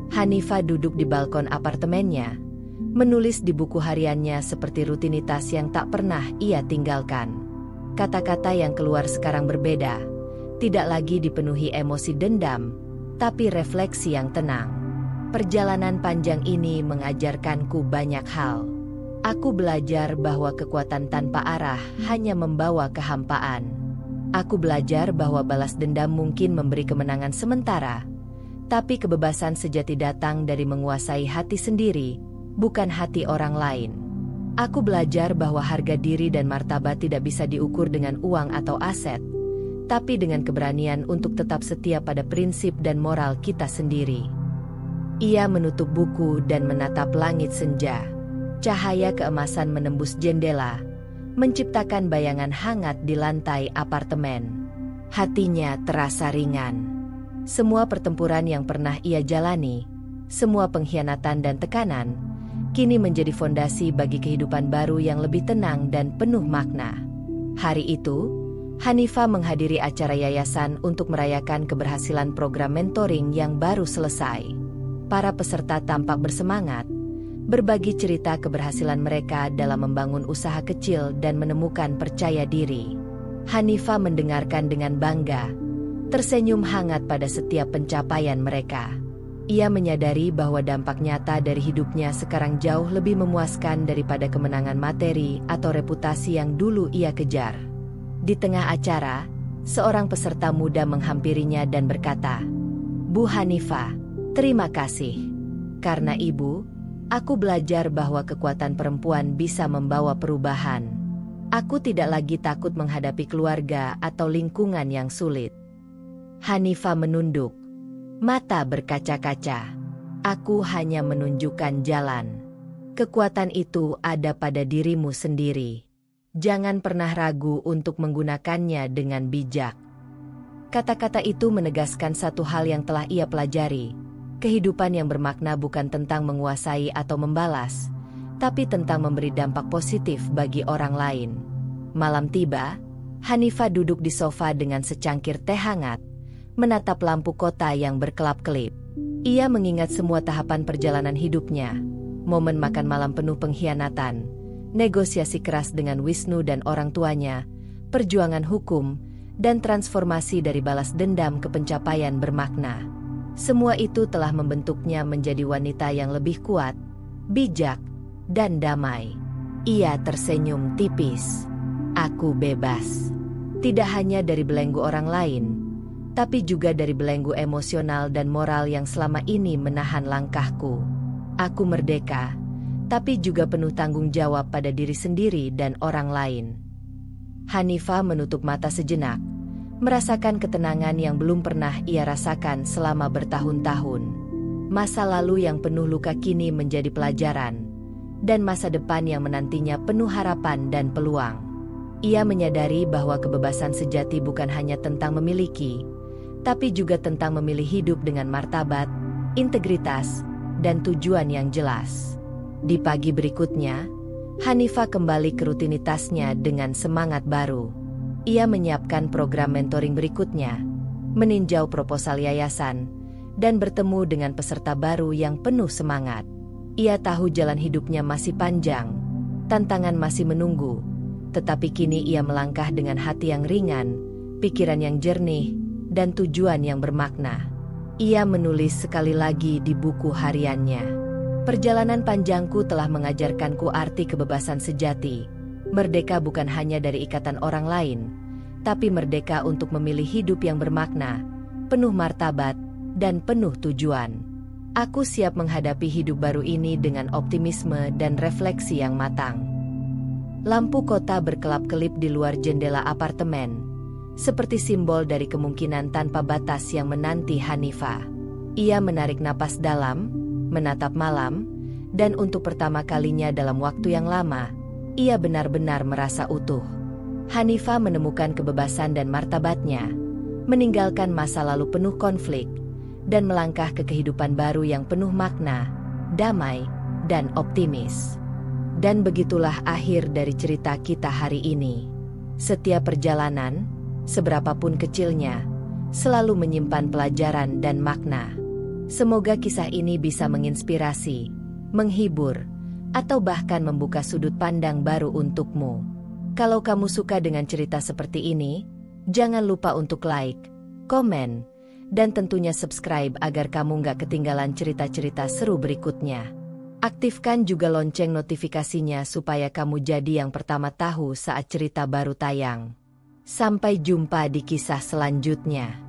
Hanifah duduk di balkon apartemennya, menulis di buku hariannya seperti rutinitas yang tak pernah ia tinggalkan. Kata-kata yang keluar sekarang berbeda, tidak lagi dipenuhi emosi dendam, tapi refleksi yang tenang. Perjalanan panjang ini mengajarkanku banyak hal. Aku belajar bahwa kekuatan tanpa arah hanya membawa kehampaan. Aku belajar bahwa balas dendam mungkin memberi kemenangan sementara, tapi kebebasan sejati datang dari menguasai hati sendiri, bukan hati orang lain. Aku belajar bahwa harga diri dan martabat tidak bisa diukur dengan uang atau aset, tapi dengan keberanian untuk tetap setia pada prinsip dan moral kita sendiri. Ia menutup buku dan menatap langit senja. Cahaya keemasan menembus jendela, menciptakan bayangan hangat di lantai apartemen. Hatinya terasa ringan. Semua pertempuran yang pernah ia jalani, semua pengkhianatan dan tekanan, kini menjadi fondasi bagi kehidupan baru yang lebih tenang dan penuh makna. Hari itu, Hanifah menghadiri acara yayasan untuk merayakan keberhasilan program mentoring yang baru selesai. Para peserta tampak bersemangat, berbagi cerita keberhasilan mereka dalam membangun usaha kecil dan menemukan percaya diri. Hanifah mendengarkan dengan bangga, tersenyum hangat pada setiap pencapaian mereka. Ia menyadari bahwa dampak nyata dari hidupnya sekarang jauh lebih memuaskan daripada kemenangan materi atau reputasi yang dulu ia kejar. Di tengah acara, seorang peserta muda menghampirinya dan berkata, "Bu Hanifah, terima kasih. Karena Ibu, aku belajar bahwa kekuatan perempuan bisa membawa perubahan. Aku tidak lagi takut menghadapi keluarga atau lingkungan yang sulit." Hanifah menunduk, mata berkaca-kaca. "Aku hanya menunjukkan jalan. Kekuatan itu ada pada dirimu sendiri. Jangan pernah ragu untuk menggunakannya dengan bijak." Kata-kata itu menegaskan satu hal yang telah ia pelajari. Kehidupan yang bermakna bukan tentang menguasai atau membalas, tapi tentang memberi dampak positif bagi orang lain. Malam tiba, Hanifah duduk di sofa dengan secangkir teh hangat, menatap lampu kota yang berkelap-kelip. Ia mengingat semua tahapan perjalanan hidupnya, momen makan malam penuh pengkhianatan, negosiasi keras dengan Wisnu dan orang tuanya, perjuangan hukum, dan transformasi dari balas dendam ke pencapaian bermakna. Semua itu telah membentuknya menjadi wanita yang lebih kuat, bijak, dan damai. Ia tersenyum tipis. "Aku bebas. Tidak hanya dari belenggu orang lain, tapi juga dari belenggu emosional dan moral yang selama ini menahan langkahku." Aku merdeka, tapi juga penuh tanggung jawab pada diri sendiri dan orang lain. Hanifah menutup mata sejenak, merasakan ketenangan yang belum pernah ia rasakan selama bertahun-tahun. Masa lalu yang penuh luka kini menjadi pelajaran, dan masa depan yang menantinya penuh harapan dan peluang. Ia menyadari bahwa kebebasan sejati bukan hanya tentang memiliki, tapi juga tentang memilih hidup dengan martabat, integritas, dan tujuan yang jelas. Di pagi berikutnya, Hanifah kembali ke rutinitasnya dengan semangat baru. Ia menyiapkan program mentoring berikutnya, meninjau proposal yayasan, dan bertemu dengan peserta baru yang penuh semangat. Ia tahu jalan hidupnya masih panjang, tantangan masih menunggu, tetapi kini ia melangkah dengan hati yang ringan, pikiran yang jernih, dan tujuan yang bermakna. Ia menulis sekali lagi di buku hariannya. Perjalanan panjangku telah mengajarkanku arti kebebasan sejati. Merdeka bukan hanya dari ikatan orang lain, tapi merdeka untuk memilih hidup yang bermakna, penuh martabat, dan penuh tujuan. Aku siap menghadapi hidup baru ini dengan optimisme dan refleksi yang matang. Lampu kota berkelap-kelip di luar jendela apartemen, seperti simbol dari kemungkinan tanpa batas yang menanti Hanifah. Ia menarik napas dalam, menatap malam, dan untuk pertama kalinya dalam waktu yang lama, ia benar-benar merasa utuh. Hanifah menemukan kebebasan dan martabatnya, meninggalkan masa lalu penuh konflik, dan melangkah ke kehidupan baru yang penuh makna, damai, dan optimis. Dan begitulah akhir dari cerita kita hari ini. Setiap perjalanan, seberapapun kecilnya, selalu menyimpan pelajaran dan makna. Semoga kisah ini bisa menginspirasi, menghibur, atau bahkan membuka sudut pandang baru untukmu. Kalau kamu suka dengan cerita seperti ini, jangan lupa untuk like, komen, dan tentunya subscribe agar kamu nggak ketinggalan cerita-cerita seru berikutnya. Aktifkan juga lonceng notifikasinya supaya kamu jadi yang pertama tahu saat cerita baru tayang. Sampai jumpa di kisah selanjutnya.